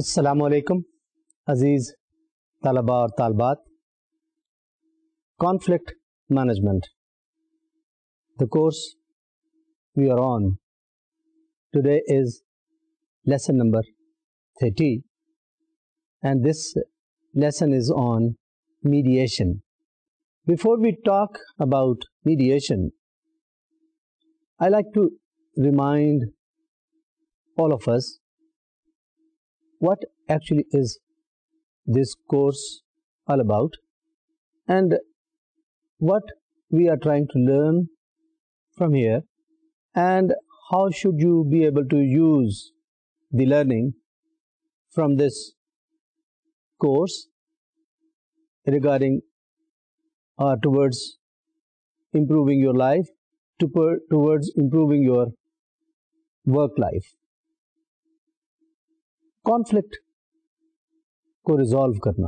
السلام علیکم عزیز طلباء اور طالبات. Conflict management, the course we are on today is lesson number 30, and this lesson is on mediation. Before we talk about mediation, I like to remind all of us what actually is this course all about and what we are trying to learn from here, and how should you be able to use the learning from this course regarding towards improving your life, towards improving your work life. Conflict کو resolve کرنا،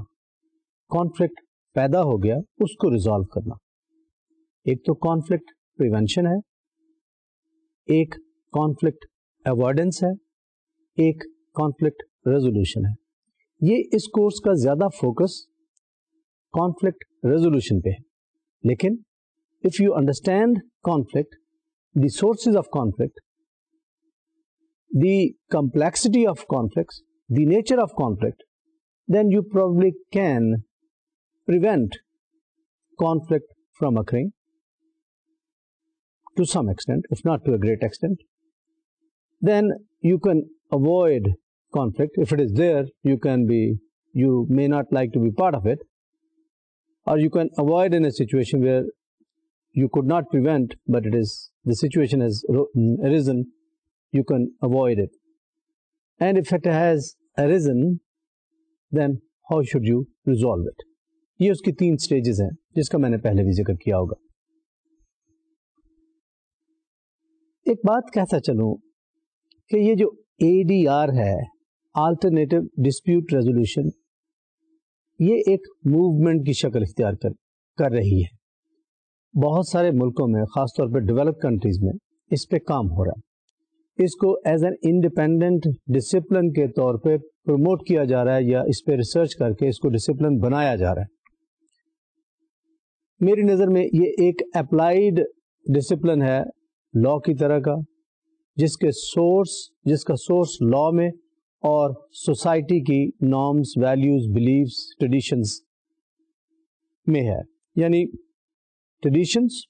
conflict پیدا ہو گیا اس کو resolve کرنا. ایک تو conflict prevention ہے، ایک کانفلکٹ اوائڈنس ہے، ایک کانفلکٹ ریزولوشن ہے. یہ اس کورس کا زیادہ فوکس کانفلکٹ ریزولوشن پہ ہے. لیکن if you understand conflict, the sources of conflict, the complexity of conflicts, the nature of conflict, then you probably can prevent conflict from occurring to some extent, if not to a great extent. Then you can avoid conflict. If it is there, you may not like to be part of it, or you can avoid in a situation where you could not prevent, but the situation has arisen. You can avoid it. And if it has arisen, then how should you resolve it? یہ اس کی 3 stages ہیں جس کا میں نے پہلے بھی ذکر کیا ہوگا. ایک بات کہتا چلوں کہ یہ جو ADR ہے، Alternative Dispute Resolution، یہ ایک موومنٹ کی شکل اختیار کر رہی ہے. بہت سارے ملکوں میں، خاص طور پہ ڈیولپ کنٹریز میں اس پہ کام ہو رہا ہے. اس کو ایز این انڈیپینڈنٹ ڈسپلن کے طور پہ پروموٹ کیا جا رہا ہے، یا اس پہ ریسرچ کر کے اس کو ڈسپلن بنایا جا رہا ہے. میری نظر میں یہ ایک اپلائیڈ ڈسپلن ہے لا کی طرح کا، جس کا سورس لا میں اور سوسائٹی کی نارمز، ویلیوز، بلیفز، ٹریڈیشنز میں ہے. یعنی ٹریڈیشنز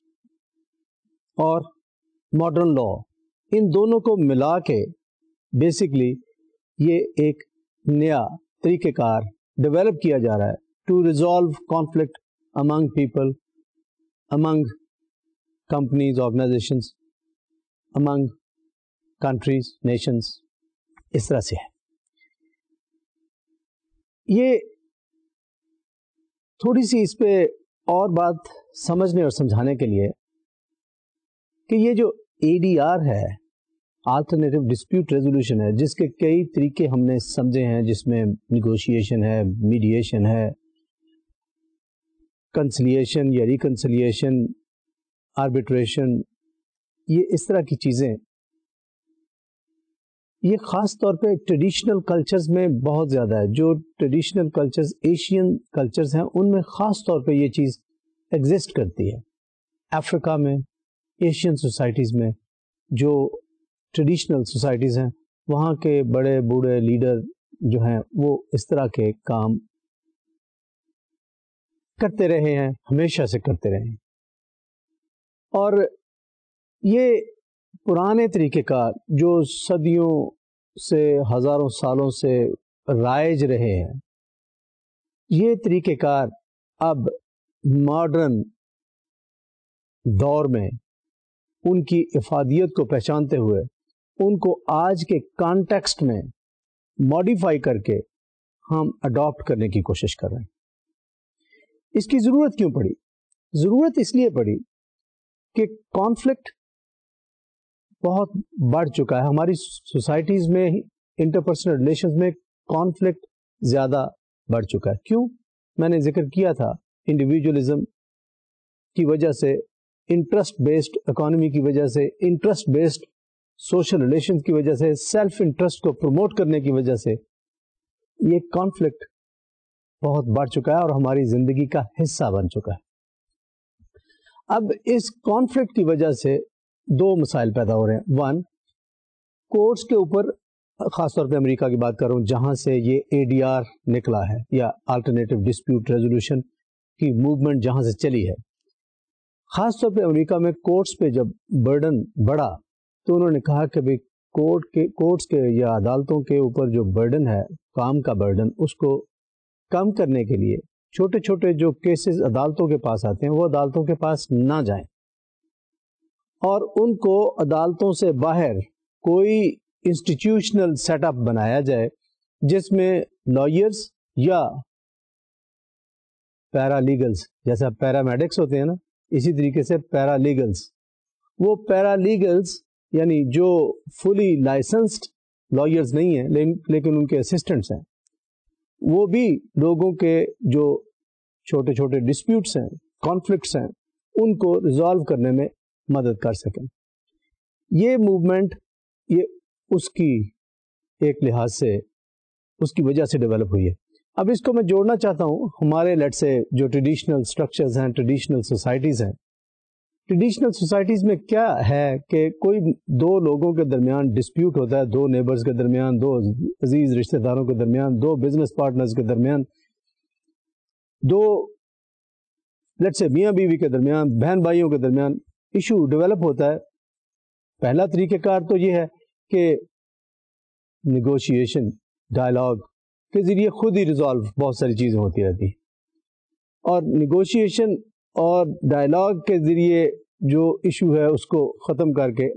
اور ماڈرن لا، ان دونوں کو ملا کے بیسکلی یہ ایک نیا طریقہ کار ڈیولپ کیا جا رہا ہے to resolve conflict among people, among companies, organizations, among countries, nations. اس طرح سے ہے. یہ تھوڑی سی اس پہ اور بات سمجھنے اور سمجھانے کے لیے کہ یہ جو ADR ہے، آلٹرنیٹو ڈسپیوٹ ریزولوشن ہے، جس کے کئی طریقے ہم نے سمجھے ہیں، جس میں نیگوشیشن ہے، میڈیشن ہے، کنسلیشن یا ریکنسلیشن، آربیٹریشن، یہ اس طرح کی چیزیں، یہ خاص طور پہ ٹریڈیشنل کلچرز میں بہت زیادہ ہے. جو ٹریڈیشنل کلچرز ایشین کلچرز ہیں، ان میں خاص طور پہ یہ چیز ایگزسٹ کرتی ہے. افریقہ میں، ایشین سوسائٹیز میں، جو ٹریڈیشنل سوسائٹیز ہیں، وہاں کے بڑے بوڑھے لیڈر جو ہیں وہ اس طرح کے کام کرتے رہے ہیں، ہمیشہ سے کرتے رہے ہیں. اور یہ پرانے طریقہ کار جو صدیوں سے، ہزاروں سالوں سے رائج رہے ہیں، یہ طریقہ کار اب ماڈرن دور میں ان کی افادیت کو پہچانتے ہوئے ان کو آج کے کانٹیکسٹ میں ماڈیفائی کر کے ہم اڈاپٹ کرنے کی کوشش کر رہے ہیں. اس کی ضرورت کیوں پڑی؟ ضرورت اس لیے پڑی کہ کانفلکٹ بہت بڑھ چکا ہے ہماری سوسائٹیز میں. انٹرپرسنل ریلیشنز میں کانفلکٹ زیادہ بڑھ چکا ہے. کیوں؟ میں نے ذکر کیا تھا، انڈیویجولزم کی وجہ سے، انٹرسٹ بیسڈ اکانومی کی وجہ سے، انٹرسٹ بیسڈ سوشل ریلیشن کی وجہ سے، سیلف انٹرسٹ کو پروموٹ کرنے کی وجہ سے یہ کانفلکٹ بہت بڑھ چکا ہے اور ہماری زندگی کا حصہ بن چکا ہے. اب اس کانفلکٹ کی وجہ سے دو مسائل پیدا ہو رہے ہیں. ون, کورٹس کے اوپر, خاص طور پہ امریکہ کی بات کر رہا ہوں جہاں سے یہ ADR نکلا ہے یا آلٹرنیٹو ڈسپیوٹ ریزولوشن کی موومنٹ جہاں سے چلی ہے, خاص طور پہ امریکہ میں کورٹس پہ جب برڈن بڑھا تو انہوں نے کہا کہ بھائی کورٹس کے یا عدالتوں کے اوپر جو برڈن ہے, کام کا برڈن, اس کو کم کرنے کے لیے چھوٹے چھوٹے جو کیسز عدالتوں کے پاس آتے ہیں وہ عدالتوں کے پاس نہ جائیں اور ان کو عدالتوں سے باہر کوئی انسٹیٹیوشنل سیٹ اپ بنایا جائے جس میں لائرز یا پیرا لیگلز, جیسا پیرامیڈکس ہوتے ہیں نا, اسی طریقے سے پیرا لیگلز, وہ پیرا لیگلز یعنی جو فلی لائسنسڈ لائرز نہیں ہیں لیکن ان کے اسسٹنٹس ہیں, وہ بھی لوگوں کے جو چھوٹے چھوٹے ڈسپیوٹس ہیں, کانفلکٹس ہیں, ان کو ریزالو کرنے میں مدد کر سکیں. یہ موومنٹ یہ اس کی ایک لحاظ سے اس کی وجہ سے ڈیولپ ہوئی ہے. اب اس کو میں جوڑنا چاہتا ہوں ہمارے لیٹ سے جو ٹریڈیشنل اسٹرکچرز ہیں, ٹریڈیشنل سوسائٹیز ہیں. ٹریڈیشنل سوسائٹیز میں کیا ہے کہ کوئی دو لوگوں کے درمیان ڈسپیوٹ ہوتا ہے, دو نیبرز کے درمیان, دو عزیز رشتہ داروں کے درمیان, دو بزنس پارٹنرز کے درمیان, دو لیٹ سے میاں بیوی کے درمیان, بہن بھائیوں کے درمیان ایشو ڈیولپ ہوتا ہے. پہلا طریقہ کار تو یہ ہے کہ نیگوشیشن, ڈائلاگ کے ذریعے خود ہی ریزالو بہت ساری چیزیں ہوتی رہتی ہیں, اور نیگوشیشن اور ڈائلاگ کے ذریعے جو ایشو ہے اس کو ختم کر کے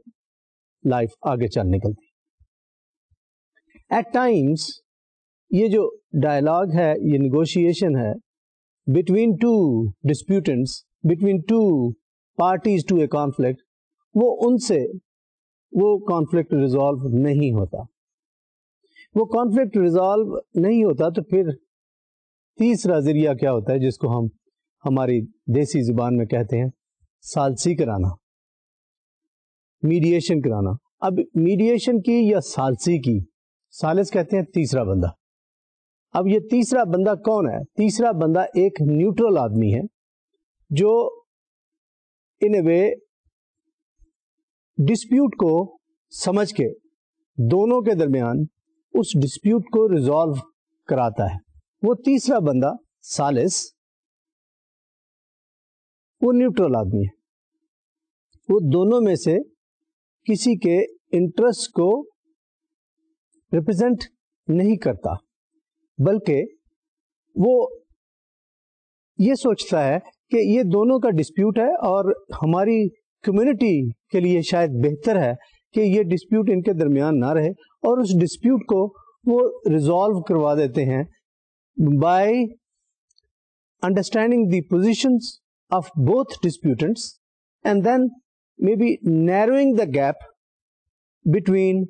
لائف آگے چل نکلتی. ایٹ ٹائمس یہ جو ڈائلاگ ہے, یہ نیگوشیشن ہے between two disputants, between two parties to a conflict, وہ ان سے وہ کانفلکٹ ریزالو نہیں ہوتا. وہ کانفلکٹ ریزالو نہیں ہوتا تو پھر تیسرا ذریعہ کیا ہوتا ہے جس کو ہم ہماری دیسی زبان میں کہتے ہیں ثالثی کرانا, میڈیشن کرانا. اب میڈیشن کی یا ثالثی کی, ثالث کہتے ہیں تیسرا بندہ. اب یہ تیسرا بندہ کون ہے؟ تیسرا بندہ ایک نیوٹرل آدمی ہے جو ان اے وے ڈسپیوٹ کو سمجھ کے دونوں کے درمیان اس ڈسپیوٹ کو ریزالو کراتا ہے. وہ تیسرا بندہ ثالث وہ نیوٹرل آدمی ہے, وہ دونوں میں سے کسی کے انٹرسٹ کو ریپرزینٹ نہیں کرتا, بلکہ وہ یہ سوچتا ہے کہ یہ دونوں کا ڈسپیوٹ ہے اور ہماری کمیونٹی کے لیے شاید بہتر ہے کہ یہ ڈسپیوٹ ان کے درمیان نہ رہے, اور اس ڈسپیوٹ کو وہ ریزالو کروا دیتے ہیں by understanding the positions of both disputants and then maybe narrowing the gap between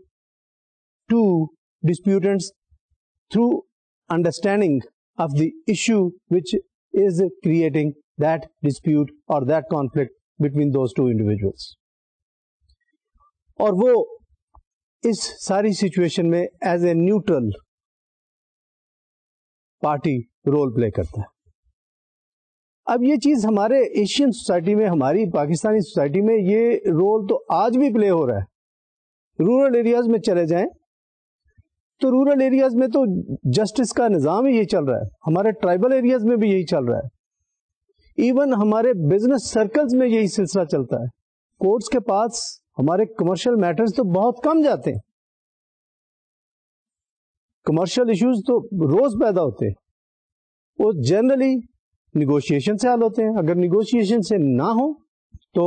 two disputants through understanding of the issue which is creating that dispute or that conflict between those two individuals. اور وہ اس ساری situation میں as a neutral party role play کرتا ہے. اب یہ چیز ہمارے ایشین سوسائٹی میں, ہماری پاکستانی سوسائٹی میں یہ رول تو آج بھی پلے ہو رہا ہے. رورل ایریاز میں چلے جائیں تو رورل ایریاز میں تو جسٹس کا نظام ہی یہی چل رہا ہے, ہمارے ٹرائبل ایریاز میں بھی یہی چل رہا ہے, ایون ہمارے بزنس سرکلز میں یہی سلسلہ چلتا ہے. کورٹس کے پاس ہمارے کمرشل میٹرز تو بہت کم جاتے ہیں, کمرشل ایشوز تو روز پیدا ہوتے ہیں, وہ جنرلی نیگوشیشن سے حل ہوتے ہیں. اگر نیگوشیشن سے نہ ہو تو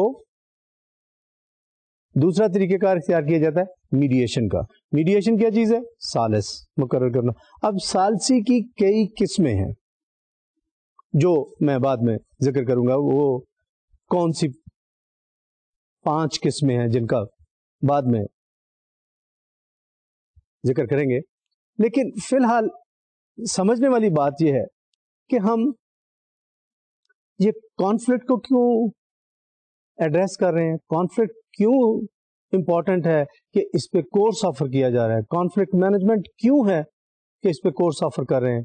دوسرا طریقہ کار اختیار کیا جاتا ہے میڈیشن کا. میڈیشن کیا چیز ہے؟ ثالث مقرر کرنا. اب ثالثی کی کئی قسمیں ہیں جو میں بعد میں ذکر کروں گا, وہ کون سی 5 قسمیں ہیں جن کا بعد میں ذکر کریں گے. لیکن فی الحال سمجھنے والی بات یہ ہے کہ ہم یہ کانفلکٹ کو کیوں ایڈریس کر رہے ہیں, کانفلکٹ کیوں امپورٹنٹ ہے کہ اس پہ کورس آفر کیا جا رہا ہے, کانفلکٹ مینجمنٹ کیوں ہے کہ اس پہ کورس آفر کر رہے ہیں.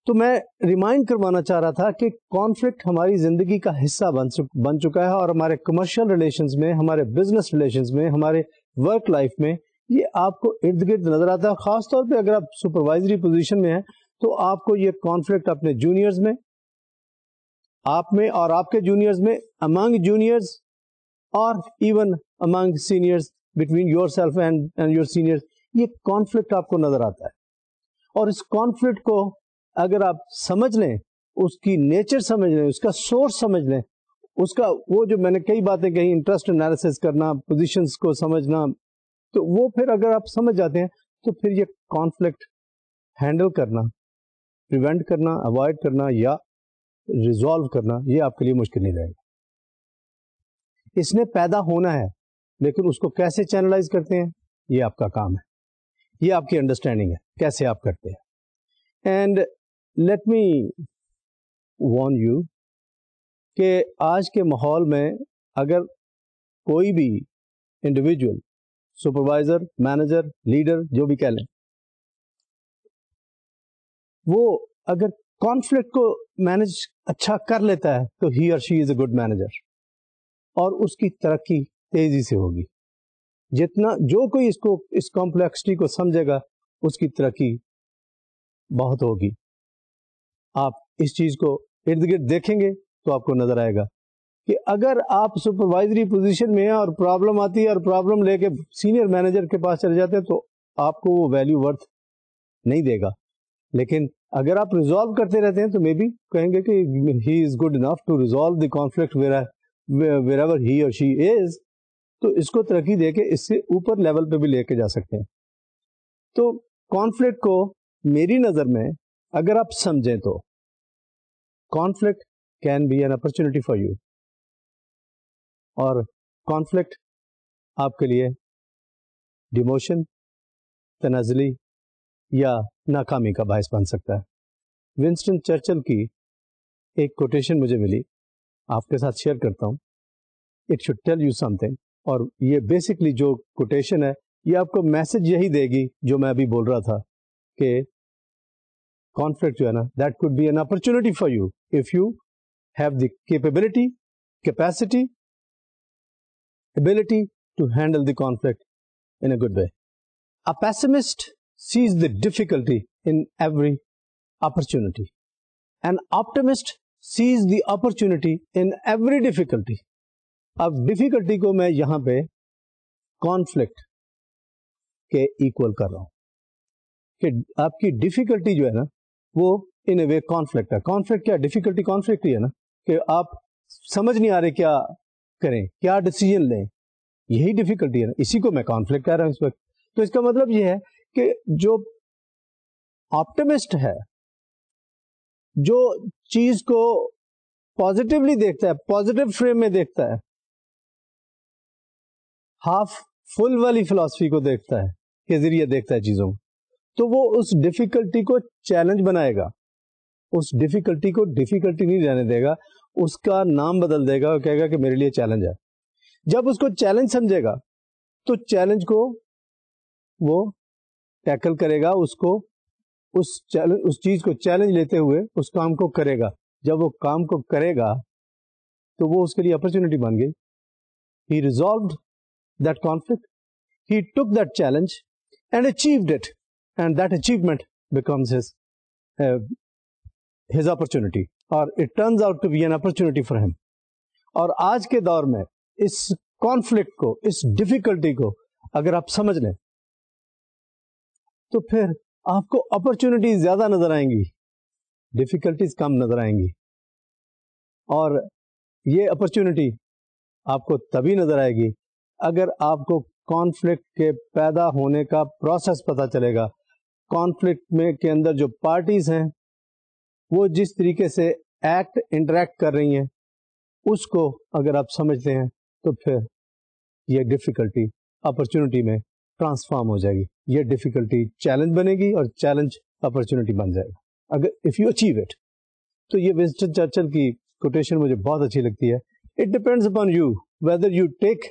تو میں ریمائنڈ کروانا چاہ رہا تھا کہ کانفلکٹ ہماری زندگی کا حصہ بن چکا ہے, اور ہمارے کمرشل ریلیشنز میں, ہمارے بزنس ریلیشنز میں, ہمارے ورک لائف میں یہ آپ کو ارد گرد نظر آتا ہے. خاص طور پہ اگر آپ سپروائزری پوزیشن میں ہیں تو آپ کو یہ کانفلکٹ اپنے جونیئرز میں, آپ میں اور آپ کے جونیئرز میں, امانگ جونیئرز اور even among seniors, between your self and your seniors, یہ کانفلکٹ آپ کو نظر آتا ہے. اور اس کانفلکٹ کو اگر آپ سمجھ لیں, اس کی نیچر سمجھ لیں, اس کا سورس سمجھ لیں, اس کا وہ جو میں نے کئی باتیں کہی, انٹرسٹ انالیسس کرنا, پوزیشنز کو سمجھنا, تو وہ پھر اگر آپ سمجھ جاتے ہیں تو پھر یہ کانفلکٹ ہینڈل کرنا, پریونٹ کرنا, اوائڈ کرنا یا ریزالو کرنا, یہ آپ کے لیے مشکل نہیں رہے گا. اس نے پیدا ہونا ہے, لیکن اس کو کیسے چینلائز کرتے ہیں یہ آپ کا کام ہے, یہ آپ کی انڈرسٹینڈنگ ہے کیسے آپ کرتے ہیں. And let me warn you کہ آج کے ماحول میں اگر کوئی بھی انڈیویجول, سپروائزر, مینیجر, لیڈر, جو بھی کہہ لیں, وہ اگر کانفلکٹ کو مینج اچھا کر لیتا ہے تو ہی اور she is a good manager, اور اس کی ترقی تیزی سے ہوگی. جتنا جو کوئی اس کمپلیکسٹی کو سمجھے گا اس کی ترقی بہت ہوگی. آپ اس چیز کو ارد گرد دیکھیں گے تو آپ کو نظر آئے گا کہ اگر آپ سپروائزری پوزیشن میں ہیں اور پرابلم آتی ہے اور پرابلم لے کے سینئر مینیجر کے پاس چلے جاتے ہیں تو آپ کو وہ ویلیو ورتھ نہیں دے گا. لیکن اگر آپ ریزالو کرتے رہتے ہیں تو مے بی کہیں گے کہ he is good enough to resolve the conflict wherever he اور شی از, تو اس کو ترقی دے کے اس سے اوپر لیول پہ بھی لے کے جا سکتے ہیں. تو کانفلکٹ کو میری نظر میں اگر آپ سمجھیں تو conflict can be an opportunity for you, اور کانفلکٹ آپ کے لیے ڈیموشن, تنازلی یا ناکامی کا باعث بن سکتا ہے. ونسٹن چرچل کی ایک کوٹیشن مجھے ملی, آپ کے ساتھ شیئر کرتا ہوں. It should tell you some thing, اور یہ بیسکلی جو کوٹیشن ہے یہ آپ کو میسج یہی دے گی جو میں ابھی بول رہا تھا کہ کانفلکٹ جو ہے نا, that could be an opportunity for you if you have the capability, capacity, ability to handle the conflict in a good way. A pessimist sees the difficulty in every opportunity. An optimist sees the opportunity in every difficulty. اب difficulty کو میں یہاں پہ conflict کے equal کر رہا ہوں کہ آپ کی difficulty جو ہے نا وہ in a way conflict ہے. conflict کیا, difficulty conflict ہی ہے نا, کہ آپ سمجھ نہیں آ رہے کیا کریں, کیا ڈیسیجن لیں, یہی ڈیفیکلٹی ہے نا, اسی کو میں کانفلکٹ کہہ رہا ہوں اس وقت. تو اس کا مطلب یہ ہے کہ جو آپٹمسٹ ہے, جو چیز کو پازیٹیولی دیکھتا ہے, پازیٹیو فریم میں دیکھتا ہے, ہاف فل والی فلاسفی کو دیکھتا ہے, کے ذریعے دیکھتا ہے چیزوں کو, تو وہ اس ڈیفیکلٹی کو چیلنج بنائے گا. اس ڈیفیکلٹی کو ڈیفیکلٹی نہیں رہنے دے گا, اس کا نام بدل دے گا اور کہے گا کہ میرے لیے چیلنج ہے. جب اس کو چیلنج سمجھے گا تو چیلنج کو وہ ٹیکل کرے گا, اس کو اس چیز کو چیلنج لیتے ہوئے اس کام کو کرے گا. جب وہ کام کو کرے گا تو وہ اس کے لیے اپرچونٹی بن گئی. He resolved that conflict, he took that challenge and achieved it, and that achievement becomes his opportunity, or it turns out to be an opportunity for him. اور آج کے دور میں اس کانفلکٹ کو, اس ڈیفیکلٹی کو اگر آپ سمجھ لیں تو پھر آپ کو اپرچونٹیز زیادہ نظر آئیں گی, ڈیفیکلٹیز کم نظر آئیں گی. اور یہ اپرچونٹی آپ کو تبھی نظر آئے گی اگر آپ کو کانفلکٹ کے پیدا ہونے کا پروسیس پتہ چلے گا. کانفلکٹ میں کے اندر جو پارٹیز ہیں وہ جس طریقے سے انٹریکٹ کر رہی ہیں اس کو اگر آپ سمجھتے ہیں تو پھر یہ ڈیفیکلٹی اپرچونٹی میں ٹرانسفارم ہو جائے گی. یہ ڈیفیکلٹی چیلنج بنے گی اور چیلنج اپرچونٹی بن جائے گا اگر اف یو اچیو اٹ. تو یہ ونسٹن چرچل کی کوٹیشن مجھے بہت اچھی لگتی ہے. It depends upon you whether you take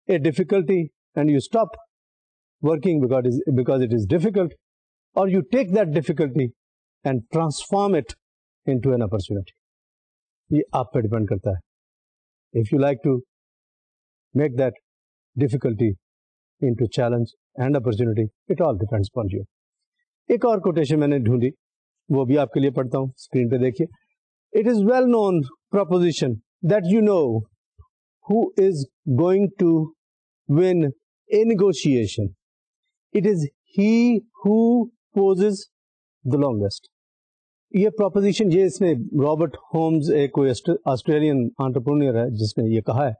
a difficulty and you stop working because it is difficult, or you take that difficulty and transform it into an opportunity. یہ آپ پہ depend کرتا ہے. If you like to make that difficulty into challenge and opportunity, it all depends upon you. ایک اور quotation میں نے ڈھونڈی, وہ بھی آپ کے لیے پڑھتا ہوں, اسکرین پہ دیکھیے. It is well known proposition that you know who is going to win a negotiation. It is he who poses the longest. یہ پروپوزیشن, یہ اس نے رابرٹ ہومز, ایک کوئی آسٹریلین انٹرپرینور ہے جس نے یہ کہا ہے.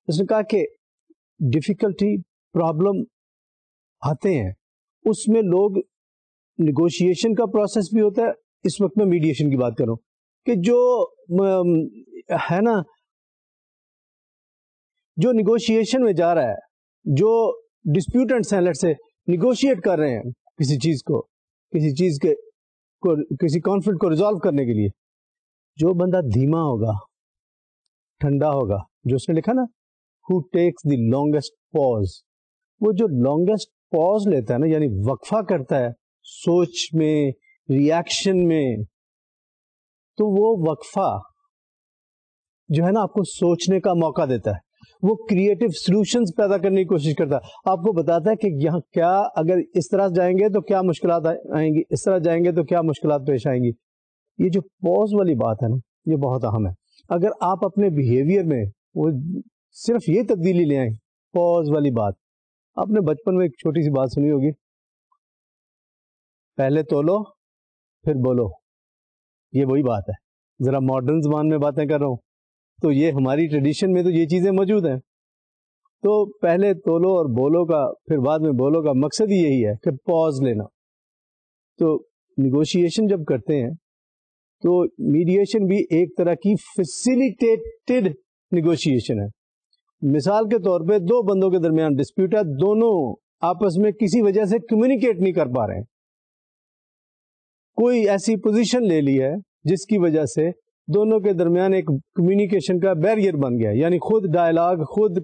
اس نے کہا کہ ڈیفیکلٹی, پرابلم آتے ہیں, اس میں لوگ نیگوشیشن کا پروسیس بھی ہوتا ہے. اس وقت میں میڈیشن کی بات کروں کہ جو ہے نا, جو نیگوشیشن میں جا رہا ہے, جو ڈسپیوٹنٹس ہیں, لیٹ سے نیگوشیٹ کر رہے ہیں کسی چیز کو, کسی چیز کے کسی کانفلکٹ کو ریزالو کرنے کے لیے, جو بندہ دھیما ہوگا, ٹھنڈا ہوگا, جو اس نے لکھا نا who takes the longest pause, وہ جو longest pause لیتا ہے نا, یعنی وقفہ کرتا ہے سوچ میں, ریاکشن میں, تو وہ وقفہ جو ہے نا آپ کو سوچنے کا موقع دیتا ہے. وہ کریٹو سولوشنز پیدا کرنے کی کوشش کرتا ہے, آپ کو بتاتا ہے کہ یہاں کیا, اگر اس طرح جائیں گے تو کیا مشکلات آئیں گی, اس طرح جائیں گے تو کیا مشکلات پیش آئیں گی. یہ جو پوز والی بات ہے نا, یہ بہت اہم ہے. اگر آپ اپنے بیہیویئر میں وہ صرف یہ تبدیلی لے آئیں, پوز والی بات. آپ نے بچپن میں ایک چھوٹی سی بات سنی ہوگی, پہلے تولو پھر بولو. یہ وہی بات ہے. ذرا ماڈرن زبان میں باتیں کر رہا ہوں, تو یہ ہماری ٹریڈیشن میں تو یہ چیزیں موجود ہیں. تو پہلے تولو اور بولو کا, پھر بعد میں بولو کا مقصد ہی یہی ہے کہ پوز لینا. تو نیگوشیشن جب کرتے ہیں تو میڈیشن بھی ایک طرح کی فیسیلیٹیٹڈ نیگوشیشن ہے. مثال کے طور پہ دو بندوں کے درمیان ڈسپیوٹ ہے, دونوں آپس میں کسی وجہ سے کمیونیکیٹ نہیں کر پا رہے ہیں, کوئی ایسی پوزیشن لے لی ہے جس کی وجہ سے دونوں کے درمیان ایک کمیونیکیشن کا بیریئر بن گیا, یعنی خود ڈائلاگ, خود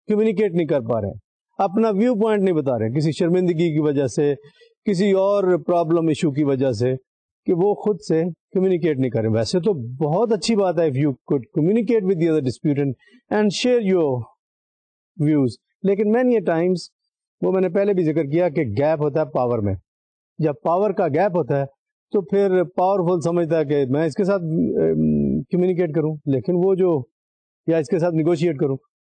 کمیونیکیٹ نہیں کر پا رہے ہیں, اپنا ویو پوائنٹ نہیں بتا رہے ہیں, کسی شرمندگی کی وجہ سے, کسی اور پرابلم ایشو کی وجہ سے, کہ وہ خود سے کمیونیکیٹ نہیں کر رہے. ویسے تو بہت اچھی بات ہے if you could communicate with the other disputant and share your views, لیکن many a times, وہ میں نے پہلے بھی ذکر کیا کہ گیپ ہوتا ہے پاور میں. جب پاور کا گیپ ہوتا ہے تو پھر پاورفل سمجھتا ہے کہ میں اس کے ساتھ کمیونیکیٹ کروں, لیکن وہ جو, یا اس کے ساتھ نیگوشیٹ کروں,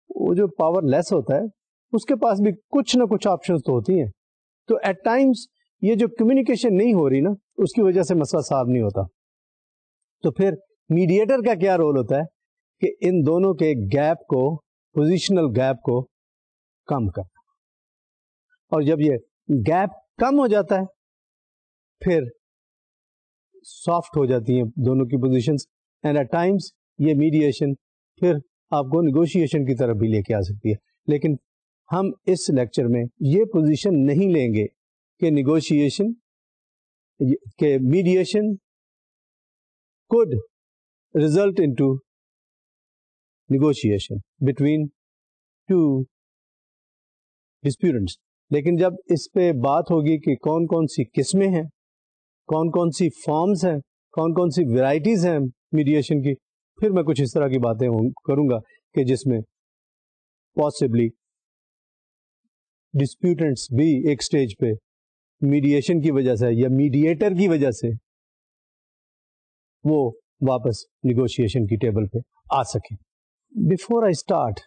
وہ جو پاور لیس ہوتا ہے اس کے پاس بھی کچھ نہ کچھ آپشنز تو ہوتی ہیں. تو ایٹ ٹائمز یہ جو کمیونیکیشن نہیں ہو رہی نا, اس کی وجہ سے مسئلہ صاف نہیں ہوتا. تو پھر میڈیٹر کا کیا رول ہوتا ہے کہ ان دونوں کے گیپ کو, پوزیشنل گیپ کو کم کرنا. اور جب یہ گیپ کم ہو جاتا ہے پھر سافٹ ہو جاتی ہیں دونوں کی پوزیشنز, اینڈ ایٹ ٹائمز یہ میڈیشن پھر آپ کو نیگوشیشن کی طرف بھی لے کے آ سکتی ہے. لیکن ہم اس لیکچر میں یہ پوزیشن نہیں لیں گے کہ نیگوشیشن, کہ meditation could result into negotiation between two disputants. لیکن جب اس پہ بات ہوگی کہ کون کون سی قسمیں ہیں, کون کون سی فارمز ہیں, کون کون سی ورائٹیز ہیں میڈیشن کی, پھر میں کچھ اس طرح کی باتیں کروں گا کہ جس میں پاسبلی ڈسپیوٹنٹس بھی ایک سٹیج پہ میڈیشن کی وجہ سے یا میڈیٹر کی وجہ سے وہ واپس نیگوشیشن کی ٹیبل پہ آ سکیں. Before I start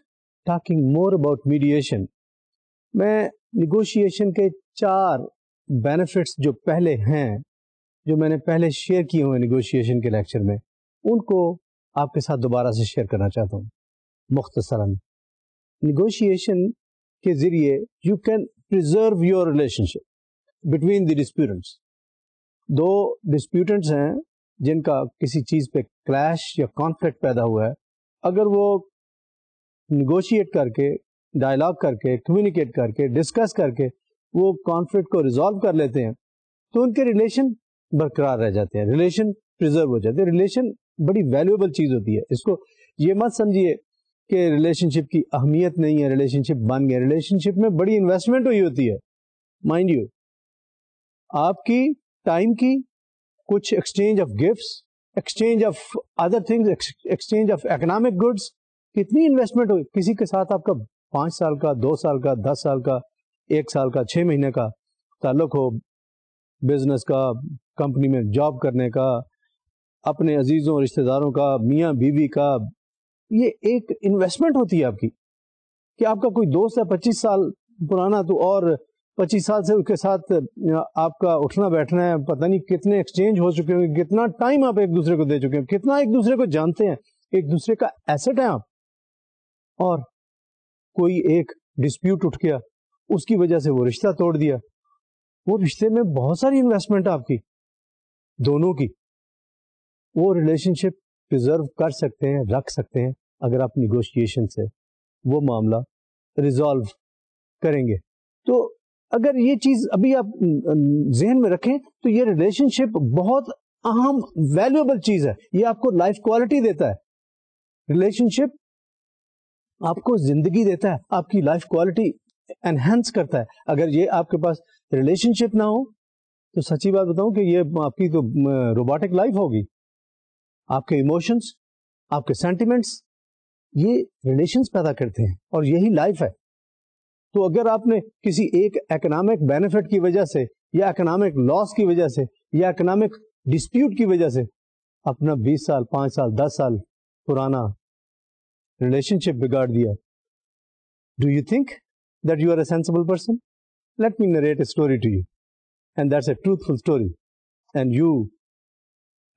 talking more about mediation, میں نیگوشیشن کے 4 بینیفٹس جو پہلے ہیں, جو میں نے پہلے شیئر کیے ہوئے نیگوشیشن کے لیکچر میں, ان کو آپ کے ساتھ دوبارہ سے شیئر کرنا چاہتا ہوں مختصراً. نیگوشیشن کے ذریعے you can preserve your relationship between the disputants. 2 disputants ہیں جن کا کسی چیز پہ کلیش یا کانفلکٹ پیدا ہوا ہے, اگر وہ نیگوشیٹ کر کے, ڈائلاگ کر کے, کمیونیکیٹ کر کے, ڈسکس کر کے وہ کانفلکٹ کو ریزالو کر لیتے ہیں تو ان کے ریلیشن برقرار رہ جاتے ہیں, ریلیشن پریزرو ہو جاتے ہیں. ریلیشن بڑی ویلیوبل چیز ہوتی ہے. اس کو یہ مت سمجھیے کہ ریلیشن شپ کی اہمیت نہیں ہے, ریلیشن شپ بن گیا. ریلیشن شپ میں بڑی انویسٹمنٹ ہوئی ہوتی ہے, مائنڈ یو. آپ کی ٹائم کی, کچھ exchange of gifts, exchange of other things, exchange of economic goods. کتنی انویسٹمنٹ ہوئی. کسی کے ساتھ آپ کا 5 سال کا, 2 سال کا, 10 سال کا, 1 سال کا, 6 مہینے کا تعلق ہو, بزنس کا, کمپنی میں جاب کرنے کا, اپنے عزیزوں رشتہ داروں کا, میاں بیوی کا, یہ ایک انویسٹمنٹ ہوتی ہے آپ کی. کہ آپ کا کوئی دوست ہے 25 سال پرانا, تو اور 25 سال سے اس کے ساتھ آپ کا اٹھنا بیٹھنا ہے, پتہ نہیں کتنے ایکسچینج ہو چکے ہیں, کتنا ٹائم آپ ایک دوسرے کو دے چکے ہیں, کتنا ایک دوسرے کو جانتے ہیں, ایک دوسرے کا ایسٹ ہے آپ. اور کوئی ایک ڈسپیوٹ اٹھ گیا, اس کی وجہ سے وہ رشتہ توڑ دیا. وہ رشتے میں بہت ساری انویسٹمنٹ آپ کی دونوں کی. وہ ریلیشن شپ پرزرو کر سکتے ہیں, رکھ سکتے ہیں, اگر آپ نیگوشیشن سے وہ معاملہ ریزالو کریں گے. تو اگر یہ چیز ابھی آپ ذہن میں رکھیں تو یہ ریلیشن شپ بہت اہم ویلیوبل چیز ہے. یہ آپ کو لائف کوالٹی دیتا ہے. ریلیشن شپ آپ کو زندگی دیتا ہے, آپ کی لائف کوالٹی انہینس کرتا ہے. اگر یہ آپ کے پاس ریلیشن شپ نہ ہو تو سچی بات بتاؤں کہ یہ آپ کی تو روبوٹک لائف ہوگی. آپ کے ایموشنس, آپ کے سینٹیمنٹس, یہ ریلیشنز پیدا کرتے ہیں, اور یہی لائف ہے. تو اگر آپ نے کسی ایک اکنامک بینیفٹ کی وجہ سے, یا اکنامک لاس کی وجہ سے, یا اکنامک ڈسپیوٹ کی وجہ سے اپنا 20 سال 5 سال 10 سال پرانا ریلیشن شپ بگاڑ دیا, do you think that you are a sensible person? Let me narrate a story to you, and that's a truthful story, and you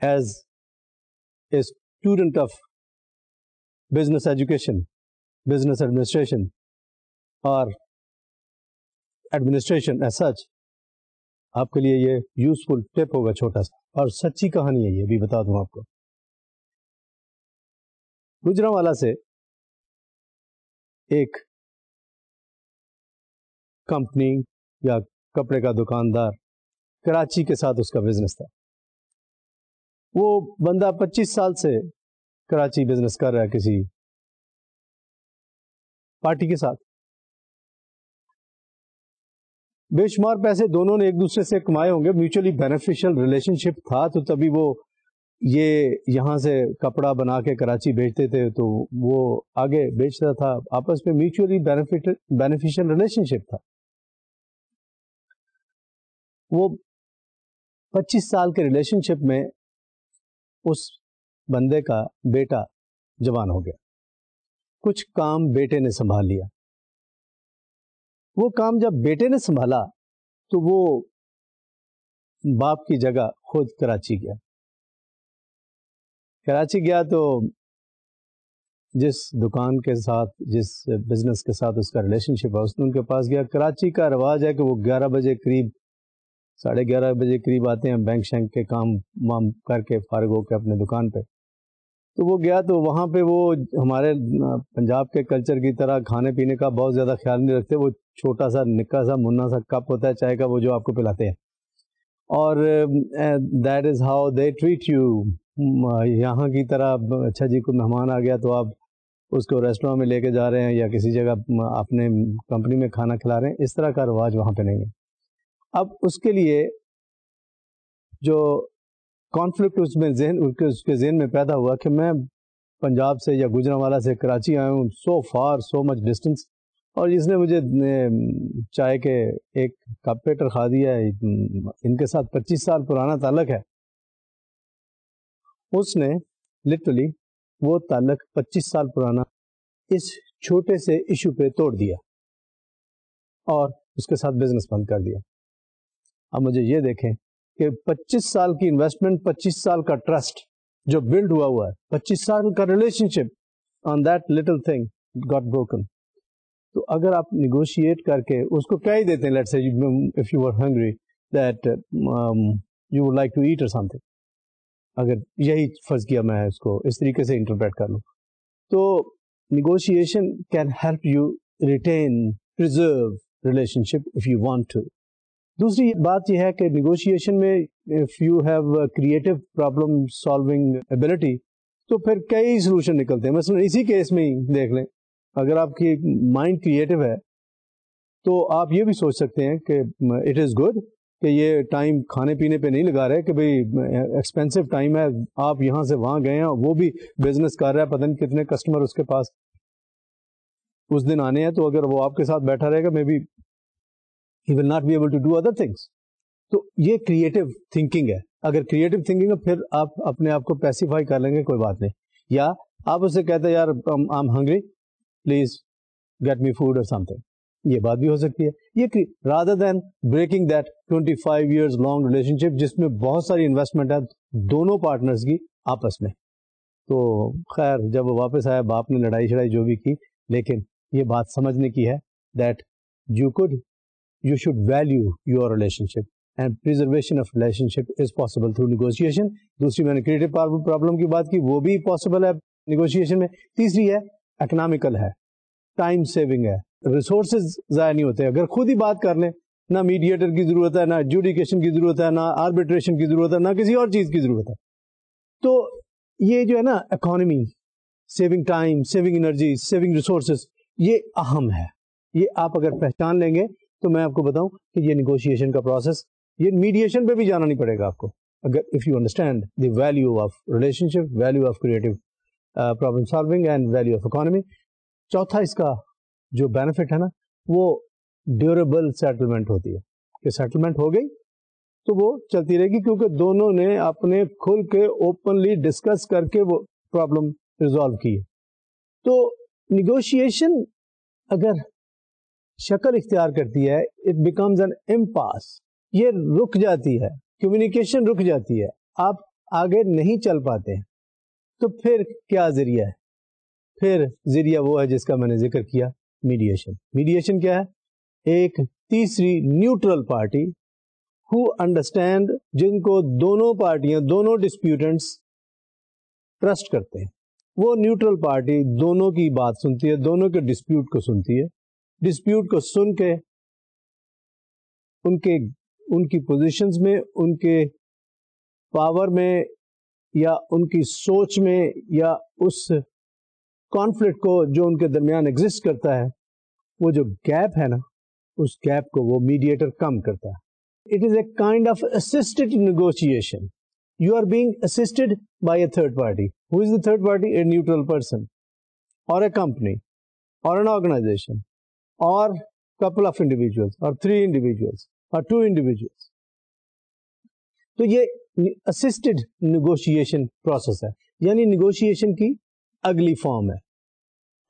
as a student of business education, business administration, اور administration as such, آپ کے لیے یہ useful ٹپ ہوگا چھوٹا سا, اور سچی کہانی ہے یہ بھی بتا دوں آپ کو. گجرانوالہ سے ایک کمپنی یا کپڑے کا دکاندار, کراچی کے ساتھ اس کا بزنس تھا. وہ بندہ 25 سال سے کراچی بزنس کر رہا ہے کسی پارٹی کے ساتھ. بے شمار پیسے دونوں نے ایک دوسرے سے کمائے ہوں گے, میوچلی بینیفیشل ریلیشن شپ تھا, تو تبھی وہ یہ یہاں سے کپڑا بنا کے کراچی بیچتے تھے, تو وہ آگے بیچتا تھا, آپس میں میوچلی بینیفیشل ریلیشن شپ تھا. وہ 25 سال کے ریلیشن شپ میں اس بندے کا بیٹا جوان ہو گیا. کچھ کام بیٹے نے سنبھال لیا. وہ کام جب بیٹے نے سنبھالا تو وہ باپ کی جگہ خود کراچی گیا. کراچی گیا تو جس دکان کے ساتھ, جس بزنس کے ساتھ اس کا ریلیشن شپ ہے, اس نے ان کے پاس گیا. کراچی کا رواج ہے کہ وہ 11 بجے قریب, 11:30 بجے قریب آتے ہیں, بینک شینک کے کام وام کر کے فارغ ہو کے اپنے دکان پہ. تو وہ گیا تو وہاں پہ وہ ہمارے پنجاب کے کلچر کی طرح کھانے پینے کا بہت زیادہ خیال نہیں رکھتے. وہ چھوٹا سا نکا سا منا سا کپ ہوتا ہے چائے کا, وہ جو آپ کو پلاتے ہیں, اور that is how they treat you. یہاں کی طرح اچھا جی کوئی مہمان آ گیا تو آپ اس کو ریسٹورینٹ میں لے کے جا رہے ہیں یا کسی جگہ اپنے کمپنی میں کھانا کھلا رہے ہیں, اس طرح کا رواج وہاں پہ نہیں ہے. اب اس کے لیے جو کانفلکٹ اس کے ذہن میں پیدا ہوا کہ میں پنجاب سے یا گجرانوالہ سے کراچی آیا ہوں, سو فار سو مچ ڈسٹینس, اور جس نے مجھے چائے کے ایک کپ پہ ٹرخا دیا ہے, ان کے ساتھ 25 سال پرانا تعلق ہے. اس نے لٹرلی وہ تعلق 25 سال پرانا اس چھوٹے سے ایشو پہ توڑ دیا اور اس کے ساتھ بزنس بند کر دیا. اب مجھے یہ دیکھیں کہ 25 سال کی انویسٹمنٹ, 25 سال کا ٹرسٹ جو بلڈ ہوا ہے, 25 سال کا relation ship on that little thing got broken. تو اگر آپ نیگوشیٹ کر کے اس کو کہہ ہی دیتے ہیں, let's say if you are hungry that you would like to eat or some thing, اگر یہی فرض کیا میں اس کو اس طریقے سے انٹرپریٹ کر لوں, تو negotiation can help you retain preserve relationship if you want to. دوسری بات یہ ہے کہ نیگوشیشن میں if you have creative problem solving ability تو پھر کئی سولوشن نکلتے ہیں. مثلا اسی کیس میں ہی دیکھ لیں, اگر آپ کی مائنڈ کریٹو ہے تو آپ یہ بھی سوچ سکتے ہیں کہ اٹ از گڈ کہ یہ ٹائم کھانے پینے پہ نہیں لگا رہے کہ بھئی ایکسپینسو ٹائم ہے, آپ یہاں سے وہاں گئے ہیں, وہ بھی بزنس کر رہا ہے, پتہ نہیں کتنے کسٹمر اس کے پاس اس دن آنے ہیں, تو اگر وہ آپ کے ساتھ بیٹھا رہے گا may be he will not be able to do other things. تو یہ کریٹو تھنکنگ ہے. اگر کریٹو تھنکنگ ہے پھر آپ اپنے آپ کو پیسیفائی کر لیں گے, کوئی بات نہیں. یا آپ اسے کہتے ہیں یار I am hungry, please get me food or some thing, یہ بات بھی ہو سکتی ہے. یہ rather than breaking that 25 years long relationship جس میں بہت ساری انویسٹمنٹ ہے دونوں پارٹنرز کی آپس میں. تو خیر جب وہ واپس آیا باپ نے لڑائی شڑائی جو بھی کی, لیکن یہ بات سمجھنے کی ہے that you should value your relationship and preservation of relationship is possible through negotiation. دوسری میں نے کریٹو پرابلم کی بات کی, وہ بھی پاسبل ہے نیگوشیشن میں. تیسری ہے اکنامیکل ہے, ٹائم سیونگ ہے, ریسورسز ضائع نہیں ہوتے. اگر خود ہی بات کر لیں, نہ میڈیٹر کی ضرورت ہے, نہ ایڈجوڈیکیشن کی ضرورت ہے, نہ آربیٹریشن کی ضرورت ہے, نہ کسی اور چیز کی ضرورت ہے. تو یہ جو ہے نا economy, saving time, saving energy, saving resources, یہ اہم ہے. یہ آپ اگر پہچان لیں گے تو میں آپ کو بتاؤں کہ یہ نیگوشیشن کا پروسیس, یہ میڈیشن پہ بھی جانا نہیں پڑے گا آپ کو, اگر if you understand the value of relation ship, value of creative problem solving and value of economy. چوتھا اس کا جو بینیفٹ ہے نا وہ ڈیوریبل سیٹلمنٹ ہوتی ہے, کہ سیٹلمنٹ ہو گئی تو وہ چلتی رہے گی, کیونکہ دونوں نے اپنے کھل کے اوپنلی ڈسکس کر کے وہ پرابلم ریزالو کی ہے. تو نیگوشیشن اگر شکل اختیار کرتی ہے, اٹ بیکمز این امپاس, یہ رک جاتی ہے, کمیونیکیشن رک جاتی ہے, آپ آگے نہیں چل پاتے ہیں. تو پھر کیا ذریعہ ہے؟ پھر ذریعہ وہ ہے جس کا میں نے ذکر کیا, میڈیشن. میڈیشن کیا ہے؟ ایک تیسری نیوٹرل پارٹی ہو انڈرسٹینڈ, جن کو دونوں پارٹیاں, دونوں ڈسپیوٹنٹس ٹرسٹ کرتے ہیں. وہ نیوٹرل پارٹی دونوں کی بات سنتی ہے, دونوں کے ڈسپیوٹ کو سنتی ہے, ڈسپیوٹ کو سن کے ان کی پوزیشنز میں, ان کے پاور میں, یا ان کی سوچ میں, یا اس کانفلکٹ کو جو ان کے درمیان ایگزسٹ کرتا ہے, وہ جو گیپ ہے نا, اس گیپ کو وہ میڈیٹر کم کرتا ہے. It is a kind of assisted negotiation. You are being assisted by a third party. Who is the third party? A neutral person, or a company, or an organization, or couple of individuals, or 3 individuals, or 2 individuals. تو یہ assisted negotiation process ہے, یعنی negotiation کی اگلی form ہے,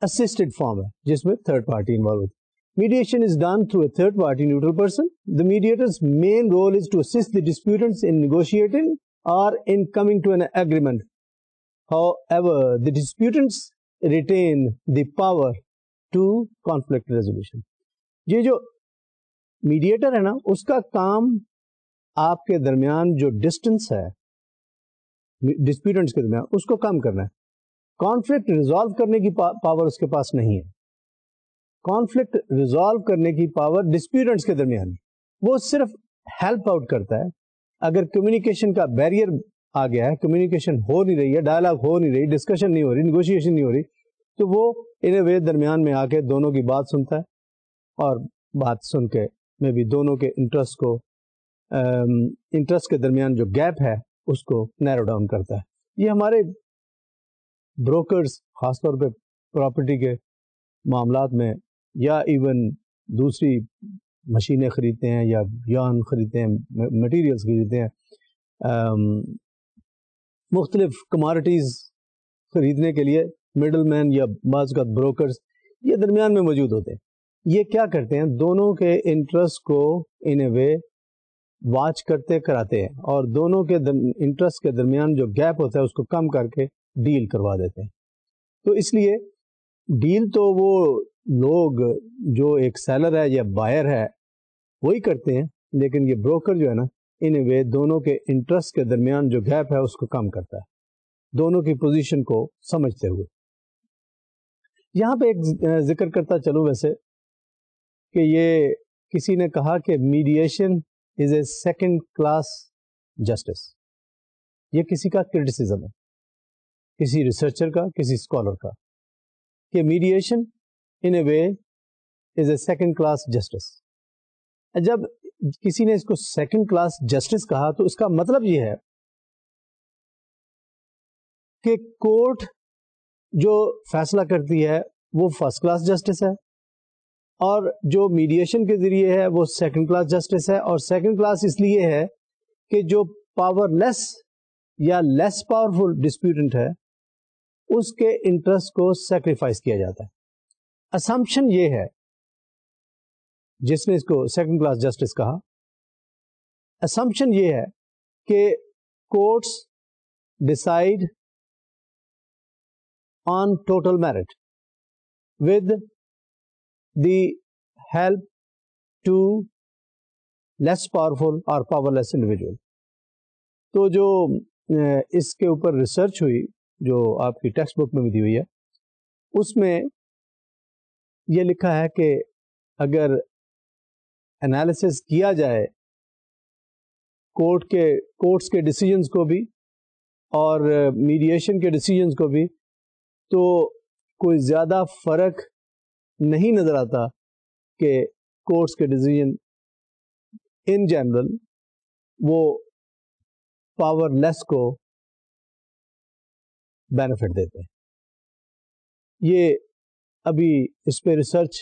assisted form ہے, جس میں third party involved ہے. Mediation is done through a third party neutral person. The mediator's main role is to assist the disputants in negotiating or in coming to an agreement. However, the disputants retain the power to conflict resolution. یہ جو mediator ہے نا, اس کا کام آپ کے درمیان جو distance ہے ڈسپیوٹنٹس کے درمیان, اس کو کم کرنا ہے. کانفلکٹ ریزالو کرنے کی پاور اس کے پاس نہیں ہے. کانفلکٹ ریزالو کرنے کی پاور ڈسپیوٹنٹس کے درمیان ہے. وہ صرف ہیلپ آؤٹ کرتا ہے. اگر کمیونیکیشن کا بیریئر آ گیا ہے, کمیونیکیشن ہو نہیں رہی ہے, ڈائلاگ ہو نہیں رہی, ڈسکشن نہیں ہو رہی, نیگوشیشن نہیں ہو رہی, تو وہ ان اے وے درمیان میں آ کے دونوں کی بات سنتا ہے, اور بات سن کے میں بھی دونوں کے انٹرسٹ کے درمیان جو گیپ ہے اس کو نیرو ڈاؤن کرتا ہے. یہ ہمارے بروکرز خاص طور پہ پراپرٹی کے معاملات میں, یا ایون دوسری مشینیں خریدتے ہیں, یا یان خریدتے ہیں, مٹیریلز خریدتے ہیں, مختلف کموڈٹیز خریدنے کے لیے مڈل مین یا بعض کا بروکرز یہ درمیان میں موجود ہوتے ہیں. یہ کیا کرتے ہیں, دونوں کے انٹرسٹ کو ان اے وے واچ کرتے کراتے ہیں, اور دونوں کے انٹرسٹ کے درمیان جو گیپ ہوتا ہے اس کو کم کر کے ڈیل کروا دیتے ہیں. تو اس لیے ڈیل تو وہ لوگ جو ایک سیلر ہے یا بائر ہے وہی کرتے ہیں, لیکن یہ بروکر جو ہے نا, ان اے وے دونوں کے انٹرسٹ کے درمیان جو گیپ ہے اس کو کم کرتا ہے, دونوں کی پوزیشن کو سمجھتے ہوئے. یہاں پہ ایک ذکر کرتا چلوں ویسے کہ یہ کسی نے کہا کہ mediation is a second class justice. یہ کسی کا کرٹیسزم ہے, کسی ریسرچر کا, کسی اسکالر کا, کہ mediation in a way is a second class justice. جب کسی نے اس کو سیکنڈ کلاس جسٹس کہا تو اس کا مطلب یہ ہے کہ کورٹ جو فیصلہ کرتی ہے وہ فرسٹ کلاس جسٹس ہے، اور جو میڈیشن کے ذریعے ہے وہ سیکنڈ کلاس جسٹس ہے. اور سیکنڈ کلاس اس لیے ہے کہ جو پاور لیس یا لیس پاورفل ڈسپیوٹنٹ ہے اس کے انٹرسٹ کو سیکریفائس کیا جاتا ہے. اسمپشن یہ ہے، جس نے اس کو سیکنڈ کلاس جسٹس کہا، اسمپشن یہ ہے کہ courts decide on total merit with the help to less powerful اور پاور لیس انڈیویجل. تو جو اس کے اوپر ریسرچ ہوئی جو آپ کی ٹیکسٹ بک میں بھی دی ہوئی ہے، اس میں یہ لکھا ہے کہ اگر انالیسس کیا جائے کورٹس کے ڈیسیجنز کو بھی اور میڈیشن کے ڈیسیجنز کو بھی، تو کوئی زیادہ فرق نہیں نظر آتا کہ کورٹس کے ڈیسیجن ان جنرل وہ پاور لیس کو بینیفٹ دیتے ہیں. یہ ابھی اس پہ ریسرچ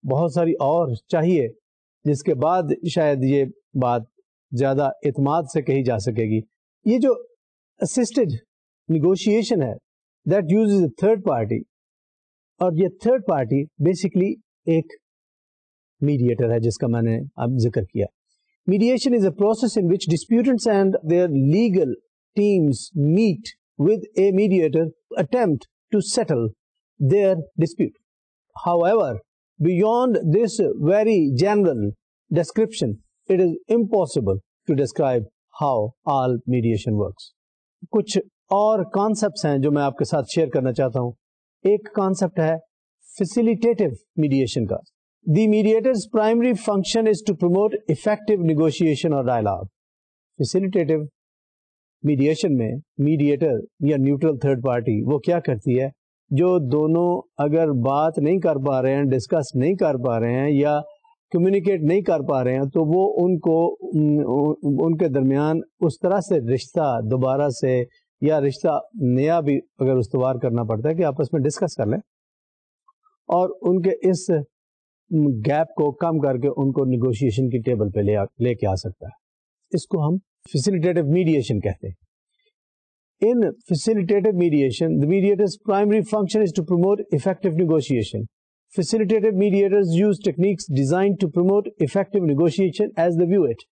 بہت ساری اور چاہیے، جس کے بعد شاید یہ بات زیادہ اعتماد سے کہی جا سکے گی. یہ جو اسسٹڈ نیگوشیشن ہے that uses a third party, اور یہ تھرڈ پارٹی بیسکلی ایک میڈیٹر ہے جس کا میں نے اب ذکر کیا. Mediation is a process in which disputants and their legal teams meet with a mediator attempt to settle their dispute. However, beyond this very general description, it is impossible to describe how all mediation works. کچھ اور concepts ہیں جو میں آپ کے ساتھ share کرنا چاہتا ہوں. ایک کانسیپٹ ہے facilitative mediation کا. The mediator's primary function is to promote effective negotiation or dialogue. Facilitative mediation میں میڈیٹر یا نیوٹرل تھرڈ پارٹی وہ کیا کرتی ہے، جو دونوں اگر بات نہیں کر پا رہے ہیں، ڈسکس نہیں کر پا رہے ہیں یا کمیونیکیٹ نہیں کر پا رہے ہیں، تو وہ ان کے درمیان اس طرح سے رشتہ دوبارہ سے یا رشتہ نیا بھی اگر استوار کرنا پڑتا ہے کہ آپس میں ڈسکس کر لیں اور ان کے اس گیپ کو کم کر کے ان کو نیگوشیشن کی ٹیبل پہ لے کے آ سکتا ہے. اس کو ہم facilitative mediation کہتے ہیں. In facilitative mediation, the mediator's primary function is to promote effective negotiation. Facilitative mediators use techniques designed to promote effective negotiation as they view it.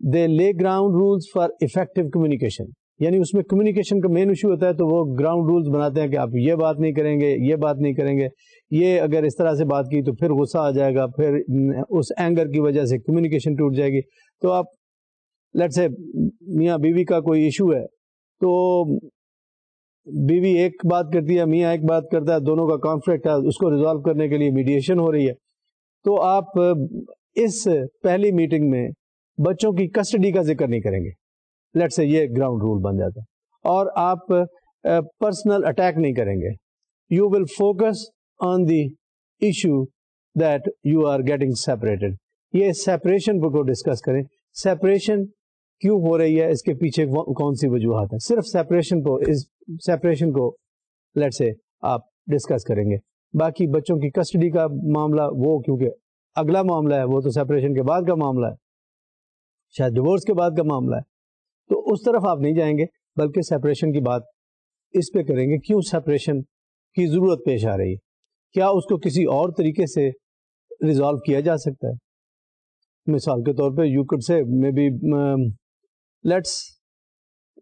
They lay ground rules for effective communication. یعنی اس میں communication کا main issue ہوتا ہے تو وہ ground rules بناتے ہیں کہ آپ یہ بات نہیں کریں گے، یہ بات نہیں کریں گے، یہ اگر اس طرح سے بات کی تو پھر غصہ آ جائے گا، پھر اس اینگر کی وجہ سے کمیونیکیشن ٹوٹ جائے گی. تو آپ لیٹس سے میاں بیوی کا کوئی ایشو ہے تو بیوی ایک بات کرتی ہے، میاں ایک بات کرتا ہے، دونوں کا کانفلکٹ ہے، اس کو ریزالو کرنے کے لیے میڈیشن ہو رہی ہے. تو آپ اس پہلی میٹنگ میں بچوں کی کسٹڈی کا ذکر نہیں کریں گے، لیٹس سے یہ گراؤنڈ رول بن جاتا ہے. اور آپ پرسنل اٹیک نہیں کریں گے. You will focus on the issue that you are getting separated. یہ سیپریشن کو ڈسکس کریں. سیپریشن کیوں ہو رہی ہے، اس کے پیچھے کون سی وجوہات ہیں. صرف سیپریشن کو لیٹ سے آپ ڈسکس کریں گے. باقی بچوں کی کسٹڈی کا معاملہ وہ کیونکہ اگلا معاملہ ہے، وہ تو سیپریشن کے بعد کا معاملہ ہے، شاید ڈیورس کے بعد کا معاملہ ہے. تو اس طرف آپ نہیں جائیں گے، بلکہ سیپریشن کی بات اس پہ کریں گے. کیوں سیپریشن کی ضرورت پیش آ رہی ہے، کیا اس کو کسی اور طریقے سے ریزالو کیا جا سکتا ہے. مثال کے طور پہ you could say maybe let's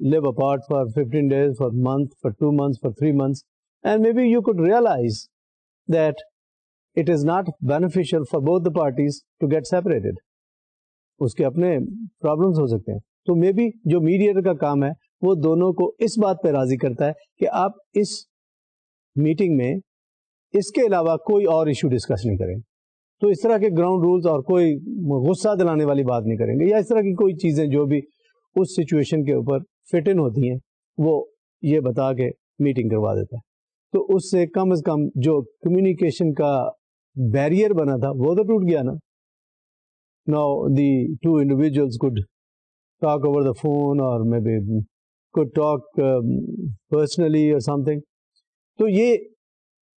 live apart for 15 days, for a month, for 2 months, for 3 months, and maybe you could realize that it is not beneficial for both the parties to get separated. اس کے اپنے problems ہو سکتے ہیں. تو may be جو mediator کا کام ہے وہ دونوں کو اس بات پہ راضی کرتا ہے کہ آپ اس میٹنگ میں اس کے علاوہ کوئی اور ایشو ڈسکس نہیں کریں. تو اس طرح کے گراؤنڈ رولز اور کوئی غصہ دلانے والی بات نہیں کریں گے، یا اس طرح کی کوئی چیزیں جو بھی اس سچویشن کے اوپر فٹ ان ہوتی ہیں وہ یہ بتا کے میٹنگ کروا دیتا ہے. تو اس سے کم از کم جو کمیونیکیشن کا بیریئر بنا تھا وہ تو ٹوٹ گیا نا. now the two individuals could talk over the phone or maybe could talk personally or something. تو یہ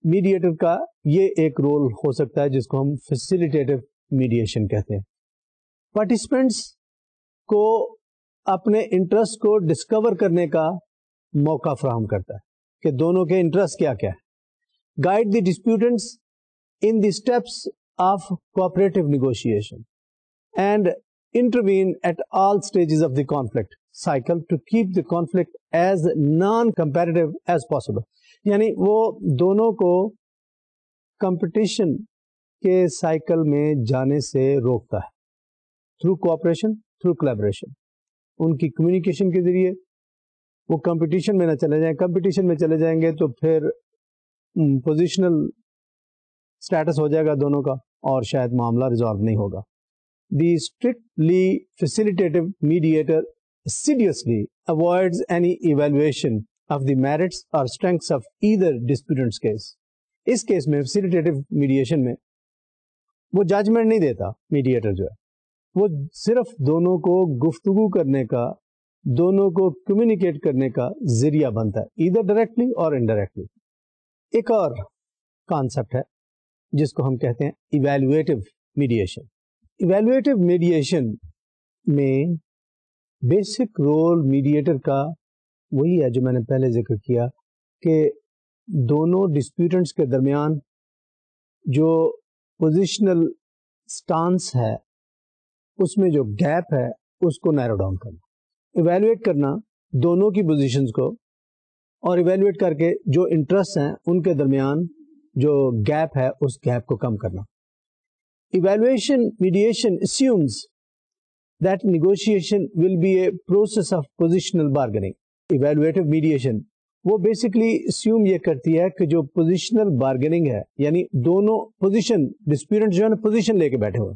میڈیٹر کا یہ ایک رول ہو سکتا ہے جس کو ہم فیسیلیٹیٹو میڈیشن کہتے ہیں. پارٹیسپینٹس کو اپنے انٹرسٹ کو ڈسکور کرنے کا موقع فراہم کرتا ہے کہ دونوں کے انٹرسٹ کیا کیا ہے. Guide the disputants in the steps of cooperative negotiation and intervene at all stages of the conflict cycle to keep the conflict as non-competitive as possible. یعنی وہ دونوں کو کمپٹیشن کے سائیکل میں جانے سے روکتا ہے تھرو کوآپریشن تھرو کولیبریشن. ان کی کمیونیکیشن کے ذریعے وہ کمپٹیشن میں نہ چلے جائیں. کمپٹیشن میں چلے جائیں گے تو پھر پوزیشنل اسٹیٹس ہو جائے گا دونوں کا اور شاید معاملہ ریزالو نہیں ہوگا. The strictly facilitative mediator assiduously avoids any evaluation of the merits or strengths of either disputant's case. اس کیس میں facilitative mediation میں وہ ججمنٹ نہیں دیتا. میڈیٹر جو ہے وہ صرف دونوں کو گفتگو کرنے کا, دونوں کو کمیونیکیٹ کرنے کا ذریعہ بنتا ہے, either directly or indirectly. ایک اور کانسیپٹ ہے جس کو ہم کہتے ہیں ایویلویٹو میڈیشن. ایویلویٹو میڈیشن میں بیسک رول میڈیٹر کا وہی ہے جو میں نے پہلے ذکر کیا کہ دونوں ڈسپیوٹنٹس کے درمیان جو پوزیشنل سٹانس ہے اس میں جو گیپ ہے اس کو نیرو ڈاؤن کرنا, ایویلویٹ کرنا دونوں کی پوزیشنز کو, اور ایویلویٹ کر کے جو انٹرسٹ ہیں ان کے درمیان جو گیپ ہے اس گیپ کو کم کرنا. Evaluation mediation assumes that negotiation will be a process of positional bargaining. Evaluative mediation وہ بیسکلی assume یہ کرتی ہے کہ جو positional bargaining ہے, یعنی دونوں پوزیشن ڈسپیوٹنٹ جو ہے نا پوزیشن لے کے بیٹھے ہوئے,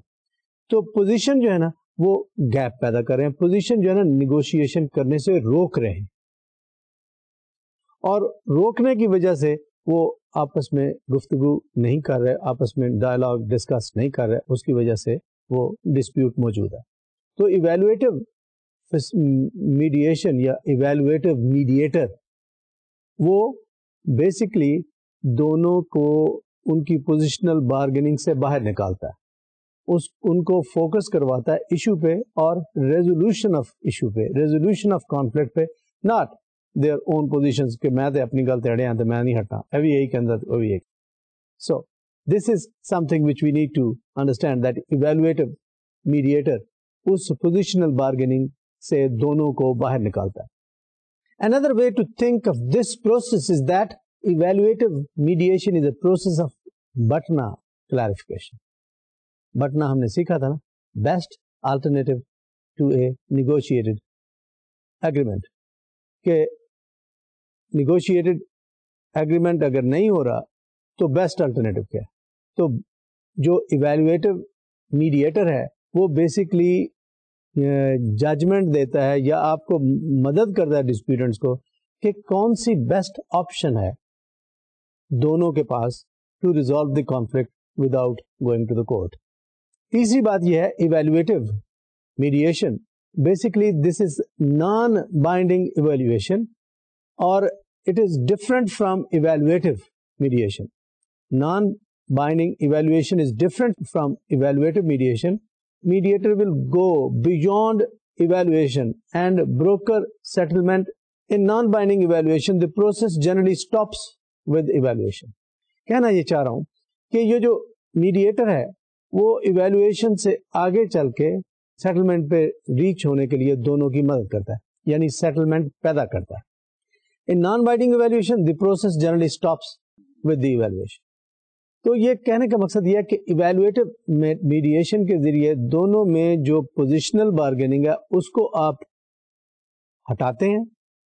تو پوزیشن جو ہے نا وہ گیپ پیدا کر رہے ہیں, پوزیشن جو ہے نا نیگوشیشن کرنے سے روک رہے ہیں, اور روکنے کی وجہ سے وہ آپس میں گفتگو نہیں کر رہے, آپس میں ڈائلاگ ڈسکس نہیں کر رہے, اس کی وجہ سے وہ ڈسپیوٹ موجود ہے. تو ایویلویٹو میڈیشن یا ایویلویٹو میڈیٹر وہ بیسکلی دونوں کو ان کی پوزیشنل بارگیننگ سے باہر نکالتا ہے, ان کو فوکس کرواتا ہے ایشو پہ اور ریزولوشن آف ایشو پہ, ریزولوشن آف کانفلکٹ پہ, ناٹ their own positions کہ میں تو اپنی گل تے اڑے ہاں تو میں نہیں ہٹا, ابھی یہی کے اندر وہ بھی ایک. So this is something which we need to understand that evaluative mediator us positional bargaining سے دونوں کو باہر نکالتا ہے. Another way to think of this process is that evaluative mediation is a process of BATNA clarification. BATNA ہم نے سیکھا تھا نا, best alternative to a negotiated agreement, کہ نیگوشیٹڈ ایگریمنٹ اگر نہیں ہو رہا تو بیسٹ الٹرنیٹو کیا ہے. تو جو ایویلویٹو میڈیٹر ہے وہ بیسکلی ججمنٹ دیتا ہے یا آپ کو مدد کرتا ہے ڈسپیوٹنٹس کو کہ کون سی بیسٹ آپشن ہے دونوں کے پاس to resolve the conflict without going to the court. تیسری بات یہ ہے evaluative mediation, basically this is non binding evaluation اور it is different from evaluative mediation. Non-binding evaluation is different from evaluative mediation. Mediator will go beyond evaluation and broker settlement. In non-binding evaluation, the process generally stops with evaluation. کہنا یہ چاہ رہا ہوں کہ یہ جو mediator ہے وہ ایویلویشن سے آگے چل کے سیٹلمنٹ پہ ریچ ہونے کے لیے دونوں کی مدد کرتا ہے, یعنی سیٹلمنٹ پیدا کرتا ہے. In non-binding evaluation, the process generally stops with the evaluation. تو یہ کہنے کا مقصد یہ ہے کہ ایویلویٹو میڈیشن کے ذریعے دونوں میں جو پوزیشنل بارگیننگ ہے اس کو آپ ہٹاتے ہیں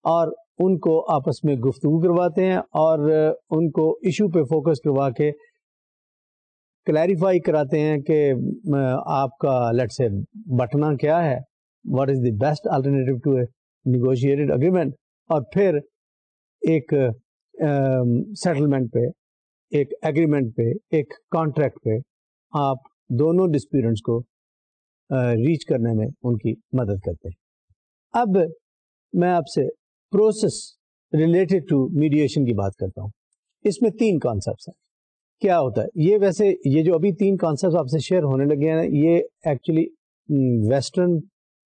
اور ان کو آپس میں گفتگو کرواتے ہیں اور ان کو ایشو پہ فوکس کروا کے کلیریفائی کراتے ہیں کہ آپ کا لیٹ سے بٹنا کیا ہے, what is the best alternative to a negotiated agreement, اور پھر ایک سیٹلمنٹ پہ, ایک ایگریمنٹ پہ, ایک کانٹریکٹ پہ آپ دونوں ڈسپیوٹنٹس کو ریچ کرنے میں ان کی مدد کرتے ہیں. اب میں آپ سے پروسیس ریلیٹڈ ٹو میڈیشن کی بات کرتا ہوں. اس میں 3 کانسیپٹس ہیں. کیا ہوتا ہے یہ؟ ویسے یہ جو ابھی 3 کانسیپٹ آپ سے شیئر ہونے لگے ہیں یہ ایکچولی ویسٹرن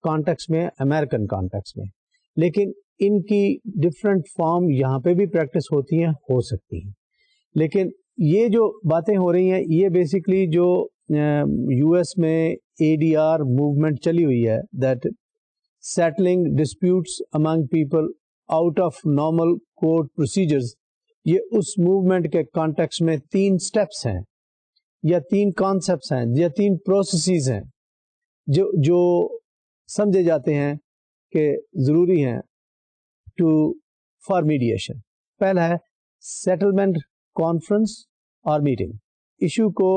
کانٹیکس میں، امریکن کانٹیکس میں، لیکن ان کی ڈفرینٹ فارم یہاں پہ بھی پریکٹس ہوتی ہیں، ہو سکتی ہیں. لیکن یہ جو باتیں ہو رہی ہیں یہ بیسکلی جو یو ایس میں ADR موومنٹ چلی ہوئی ہے، that settling disputes among people out of normal court procedures, یہ اس موومنٹ کے کانٹیکس میں 3 سٹیپس ہیں یا 3 کانسیپٹس ہیں یا 3 پروسیسز ہیں جو سمجھے جاتے ہیں کہ ضروری ہیں فار میڈیشن. پہلا ہے سیٹلمنٹ کانفرنس اور میٹنگ. ایشو کو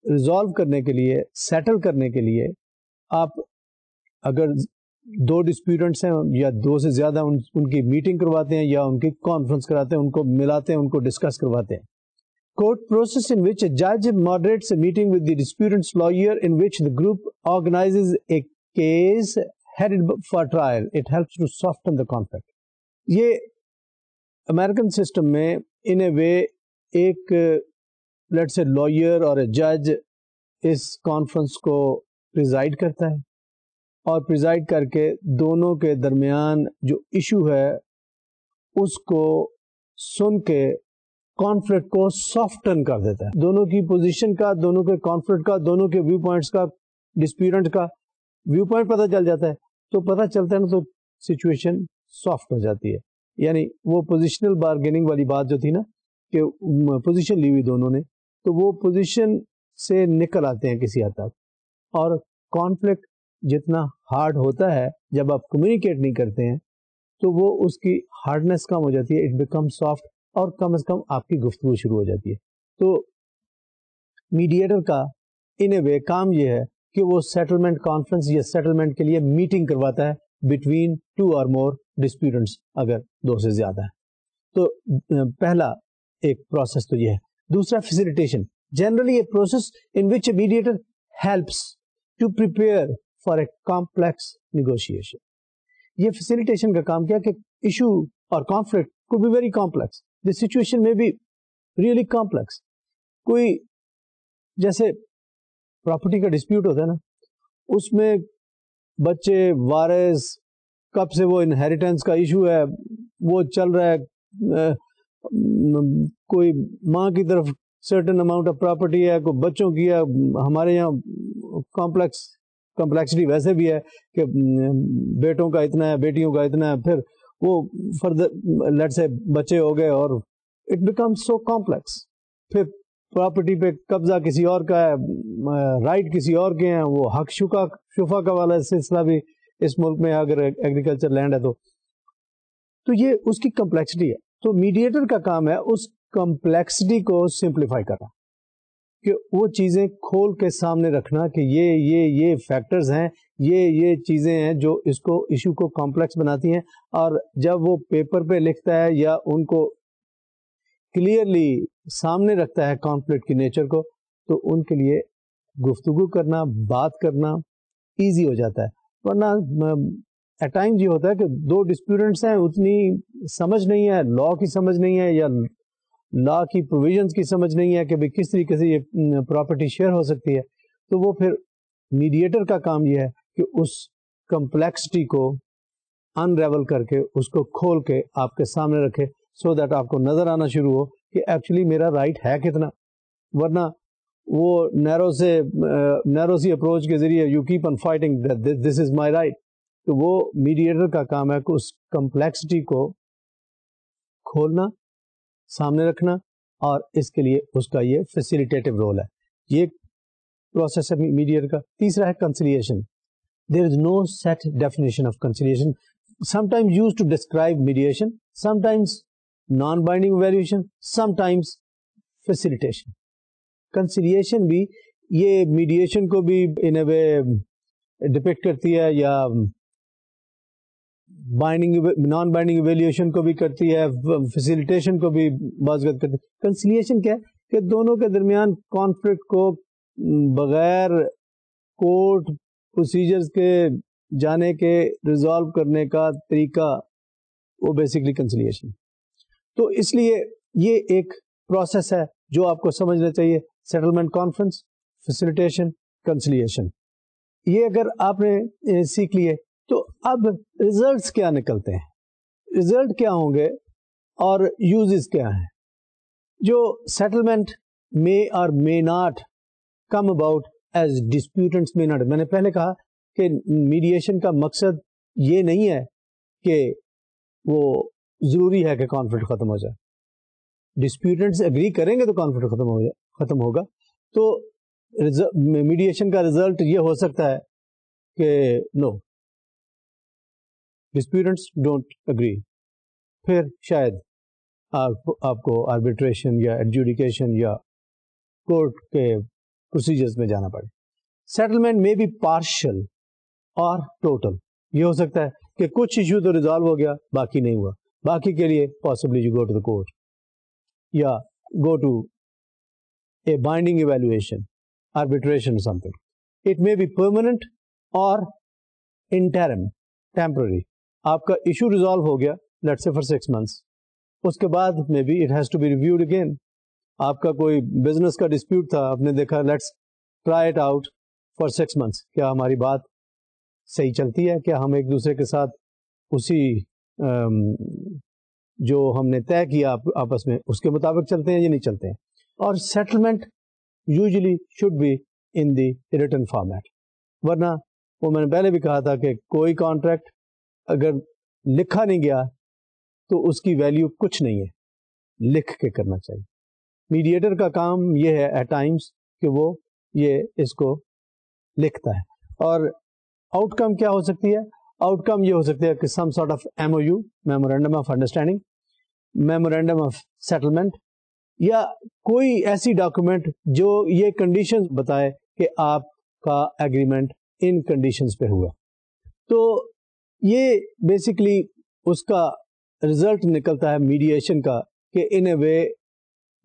ریزالو کرنے کے لیے، سیٹل کرنے کے لیے آپ اگر 2 ڈسپیوٹنٹس ہیں یا 2 سے زیادہ ان کی میٹنگ کرواتے ہیں یا ان کی کانفرنس کراتے ہیں، ان کو ملاتے ہیں، ان کو ڈسکس کرواتے ہیں. Court process in which a judge moderates a meeting with the disputant's lawyer in which the group organizes a case headed for trial. It helps to soften the conflict. یہ American system میں ان a وے ایک let's say lawyer اور جج اس conference کو preside کرتا ہے اور preside کر کے دونوں کے درمیان جو ایشو ہے اس کو سن کے کانفلکٹ کو سافٹن کر دیتا ہے. دونوں کی پوزیشن کا، دونوں کے کانفلکٹ کا، دونوں کے ویو پوائنٹس کا، ڈسپیوٹنٹ کا ویو پوائنٹ پتہ چل جاتا ہے. تو پتہ چلتا ہے نا تو سچویشن سافٹ ہو جاتی ہے. یعنی وہ پوزیشنل بارگیننگ والی بات جو تھی نا کہ پوزیشن لی ہوئی دونوں نے، تو وہ پوزیشن سے نکل آتے ہیں کسی حد تک. اور کانفلکٹ جتنا ہارڈ ہوتا ہے جب آپ کمیونیکیٹ نہیں کرتے ہیں تو وہ اس کی ہارڈنس کم ہو جاتی ہے، اٹ بیکم سافٹ، اور کم از کم آپ کی گفتگو شروع ہو جاتی ہے. تو میڈیٹر کا ان اے وے کام یہ ہے کہ وہ سیٹلمنٹ کانفرنس یا سیٹلمنٹ کے لیے میٹنگ کرواتا ہے بٹوین 2 اور مور ڈسپیوٹنٹس، اگر 2 سے زیادہ ہے. تو پہلا ایک پروسیس تو یہ ہے. دوسرا facilitation, generally a process in which a mediator helps to prepare for a complex negotiation. یہ فیسیلیٹیشن کا کام کیا کہ ایشو اور کانفلکٹ کو be very complex, the situation may be really complex. کوئی جیسے پراپرٹی کا ڈسپیوٹ ہوتا ہے نا، اس میں بچے وارث کب سے وہ انہیریٹنس کا ایشو ہے وہ چل رہا ہے، کوئی ماں کی طرف سرٹن اماؤنٹ آف پراپرٹی ہے، کوئی بچوں کی ہے. ہمارے یہاں کمپلیکسٹی ویسے بھی ہے کہ بیٹوں کا اتنا ہے، بیٹیوں کا اتنا ہے، پھر وہ فردر لیٹ سے بچے ہو گئے اور اٹ بیکم سو کمپلیکس. پھر پراپرٹی پہ قبضہ کسی اور کا ہے، رائٹ کسی اور کے ہیں، وہ حق شفا کا والا سلسلہ بھی اس ملک میں اگر ایگریکلچر لینڈ ہے تو یہ اس کی کمپلیکسٹی ہے. تو میڈیٹر کا کام ہے اس کمپلیکسٹی کو سمپلیفائی کرنا، کہ وہ چیزیں کھول کے سامنے رکھنا کہ یہ فیکٹرز ہیں، یہ چیزیں ہیں جو اس کو ایشو کو کمپلیکس بناتی ہیں. اور جب وہ پیپر پہ لکھتا ہے یا ان کو کلیئرلی سامنے رکھتا ہے کانفلکٹ کی نیچر کو، تو ان کے لیے گفتگو کرنا، بات کرنا ایزی ہو جاتا ہے. ورنہ ایٹ ٹائم یہ ہوتا ہے کہ 2 ڈسپیوٹنٹس ہیں، اتنی سمجھ نہیں ہے، لا کی سمجھ نہیں ہے یا لا کی پروویژنس کی سمجھ نہیں ہے کہ بھئی کس طریقے سے یہ پراپرٹی شیئر ہو سکتی ہے. تو وہ پھر میڈیٹر کا کام یہ ہے کہ اس کمپلیکسٹی کو انریول کر کے اس کو کھول کے آپ کے سامنے رکھے، سو دیٹ آپ کو نظر آنا شروع ہو کہ ایکچولی میرا رائٹ ہے کتنا. ورنہ وہ نیرو سی اپروچ کے ذریعے you keep on fighting this is my right. تو وہ میڈیٹر کا کام ہے کہ اس کمپلیکسٹی کو کھولنا، سامنے رکھنا، اور اس کے لیے اس کا یہ فیسیلیٹیٹو رول ہے. یہ پروسیس ہے میڈیٹر کا. تیسرا ہے conciliation. There is no set definition of conciliation. sometimes used to describe mediation, sometimes non-binding evaluation, sometimes facilitation. Conciliation بھی یہ میڈیشن کو بھی in a way ڈپکٹ کرتی ہے یا نان بائنڈنگ ایویلیوشن کو بھی کرتی ہے، فیسیلیٹیشن کو بھی بعض وقت کرتی ہے. کنسیلیشن کیا ہے کہ دونوں کے درمیان کانفلکٹ کو بغیر کورٹ پروسیجرز کے جانے کے ریزالو کرنے کا طریقہ وہ بیسکلی کنسیلیشن. تو اس لیے یہ ایک پروسیس ہے جو آپ کو سمجھنا چاہیے. سیٹلمنٹ کانفرنس, فیسیلیٹیشن, کنسیلیشن, یہ اگر آپ نے سیکھ لیے تو اب ریزلٹس کیا نکلتے ہیں, ریزلٹ کیا ہوں گے اور یوزز کیا ہیں. جو سیٹلمنٹ may اور may not come about as disputants may not. میں نے پہلے کہا کہ میڈیشن کا مقصد یہ نہیں ہے کہ وہ ضروری ہے کہ کانفلکٹ ختم ہو جائے. ڈسپیوٹنٹس اگری کریں گے تو کانفلکٹ ختم ہوگا. تو میڈیشن کا ریزلٹ یہ ہو سکتا ہے کہ نو, ڈسپیوٹنٹس ڈونٹ اگری, پھر شاید آپ کو آربیٹریشن یا ایڈجوڈیکیشن یا کورٹ کے پروسیجرز میں جانا پڑے. سیٹلمنٹ میں بی پارشل اور ٹوٹل. یہ ہو سکتا ہے کہ کچھ ایشو تو ریزالو ہو گیا, باقی نہیں ہوا, باقی کے لیے possibly you go to the court یا go to a binding evaluation, arbitration سم تھنگ. اٹ مے بی پرماننٹ اور انٹرم, ٹیمپرری. آپ کا ایشو ریزالو ہو گیا لیٹس سے فار 6 months, اس کے بعد maybe it has to be reviewed again. آپ کا کوئی بزنس کا ڈسپیوٹ تھا, آپ نے دیکھا let's try it out for 6 months, کیا ہماری بات صحیح چلتی ہے, کیا ہم ایک دوسرے کے ساتھ اسی جو ہم نے طے کیا آپس میں اس کے مطابق چلتے ہیں یا نہیں چلتے ہیں. اور settlement usually should be in the written format, ورنہ وہ میں نے پہلے بھی کہا تھا کہ کوئی کانٹریکٹ اگر لکھا نہیں گیا تو اس کی ویلیو کچھ نہیں ہے, لکھ کے کرنا چاہیے. میڈیٹر کا کام یہ ہے ایٹ ٹائمس کہ وہ یہ اس کو لکھتا ہے. اور آؤٹ کم کیا ہو سکتی ہے؟ آؤٹ کم یہ ہو سکتی ہے کہ some sort of MOU, memorandum of understanding, memorandum of settlement, یا کوئی ایسی ڈاکومنٹ جو یہ کنڈیشن بتائے کہ آپ کا ایگریمنٹ ان کنڈیشنز پہ ہوا. تو یہ بیسکلی اس کا رزلٹ نکلتا ہے میڈیشن کا, کہ in a way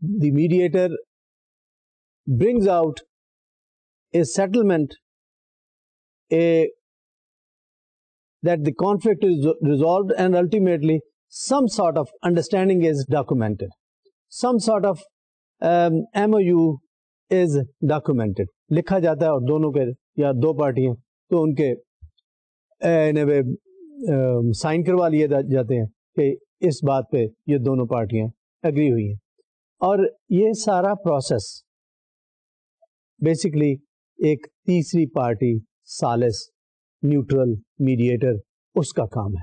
the mediator brings out a settlement, that the conflict is resolved and ultimately some sort of understanding is documented, some sort of MOU is documented, لکھا جاتا ہے, اور دونوں کے یا دو پارٹیاں تو ان کے سائن کروا لیے جاتے ہیں کہ اس بات پہ یہ دونوں پارٹیاں اگری ہوئی ہیں. اور یہ سارا پروسیس بیسکلی ایک تیسری پارٹی, ثالث, نیوٹرل, میڈیٹر, اس کا کام ہے.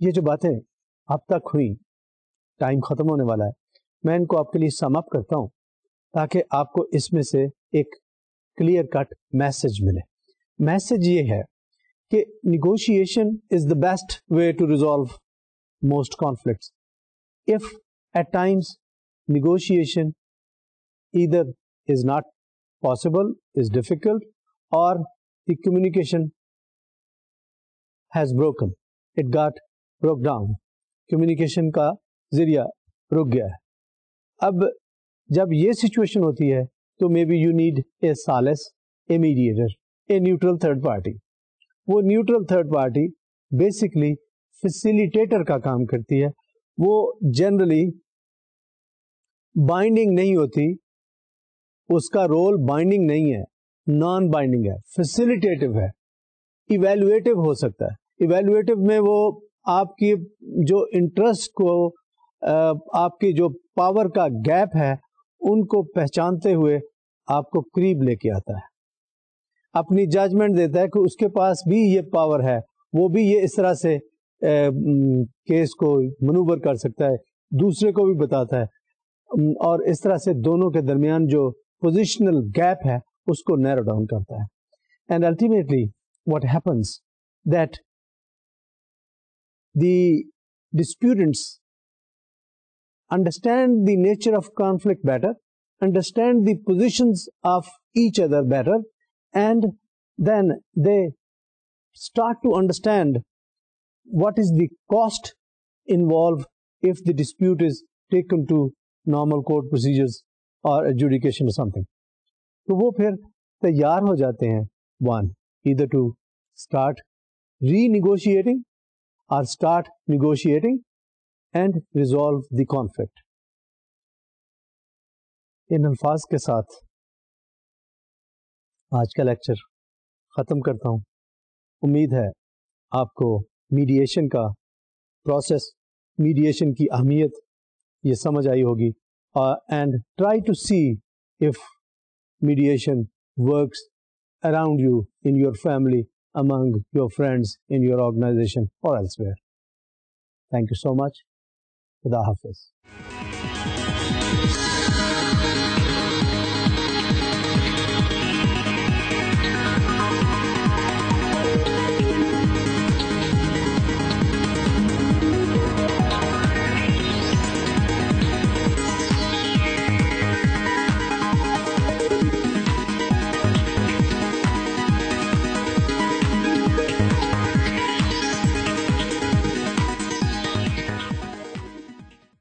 یہ جو باتیں اب تک ہوئی, ٹائم ختم ہونے والا ہے, میں ان کو آپ کے لیے سم اپ کرتا ہوں تاکہ آپ کو اس میں سے ایک کلیئر کٹ میسج ملے. میسج یہ ہے کہ negotiation is the best way to resolve most conflicts. If at times negotiation either is not possible, is difficult, or the communication has broken, it broke down, communication کا ذریعہ رک گیا ہے. اب جب یہ سچویشن ہوتی ہے تو may be you need a ثالث, a mediator, a neutral third party. وہ neutral third party basically facilitator کا کام کرتی ہے. وہ جنرلی بائنڈنگ نہیں ہوتی, اس کا رول بائنڈنگ نہیں ہے, نان بائنڈنگ ہے, فیسیلیٹیٹو ہے, ایویلویٹو ہو سکتا ہے. ایویلویٹو میں وہ آپ کی جو انٹرسٹ کو, آپ کی جو پاور کا گیپ ہے ان کو پہچانتے ہوئے آپ کو قریب لے کے آتا ہے, اپنی ججمنٹ دیتا ہے کہ اس کے پاس بھی یہ پاور ہے, وہ بھی یہ اس طرح سے کیس کو منوور کر سکتا ہے, دوسرے کو بھی بتاتا ہے, اور اس طرح سے دونوں کے درمیان جو پوزیشنل گیپ ہے اس کو نیرو ڈاؤن کرتا ہے. And ultimately what happens that the disputants understand the nature of conflict better, understand the positions of each other better, and then they start to understand what is the cost involved if the dispute is taken to normal court procedures or adjudication or something. تو وہ پھر تیار ہو جاتے ہیں one either to start renegotiating or start negotiating and resolve the conflict. ان الفاظ کے ساتھ آج کا لیکچر ختم کرتا ہوں. امید ہے آپ کو میڈیشن کا پروسیس، میڈیشن کی اہمیت یہ سمجھ آئی ہوگی. And try to see if mediation works around you, in your family, among your friends, in your organization or elsewhere. Thank you so much. Khuda Hafiz.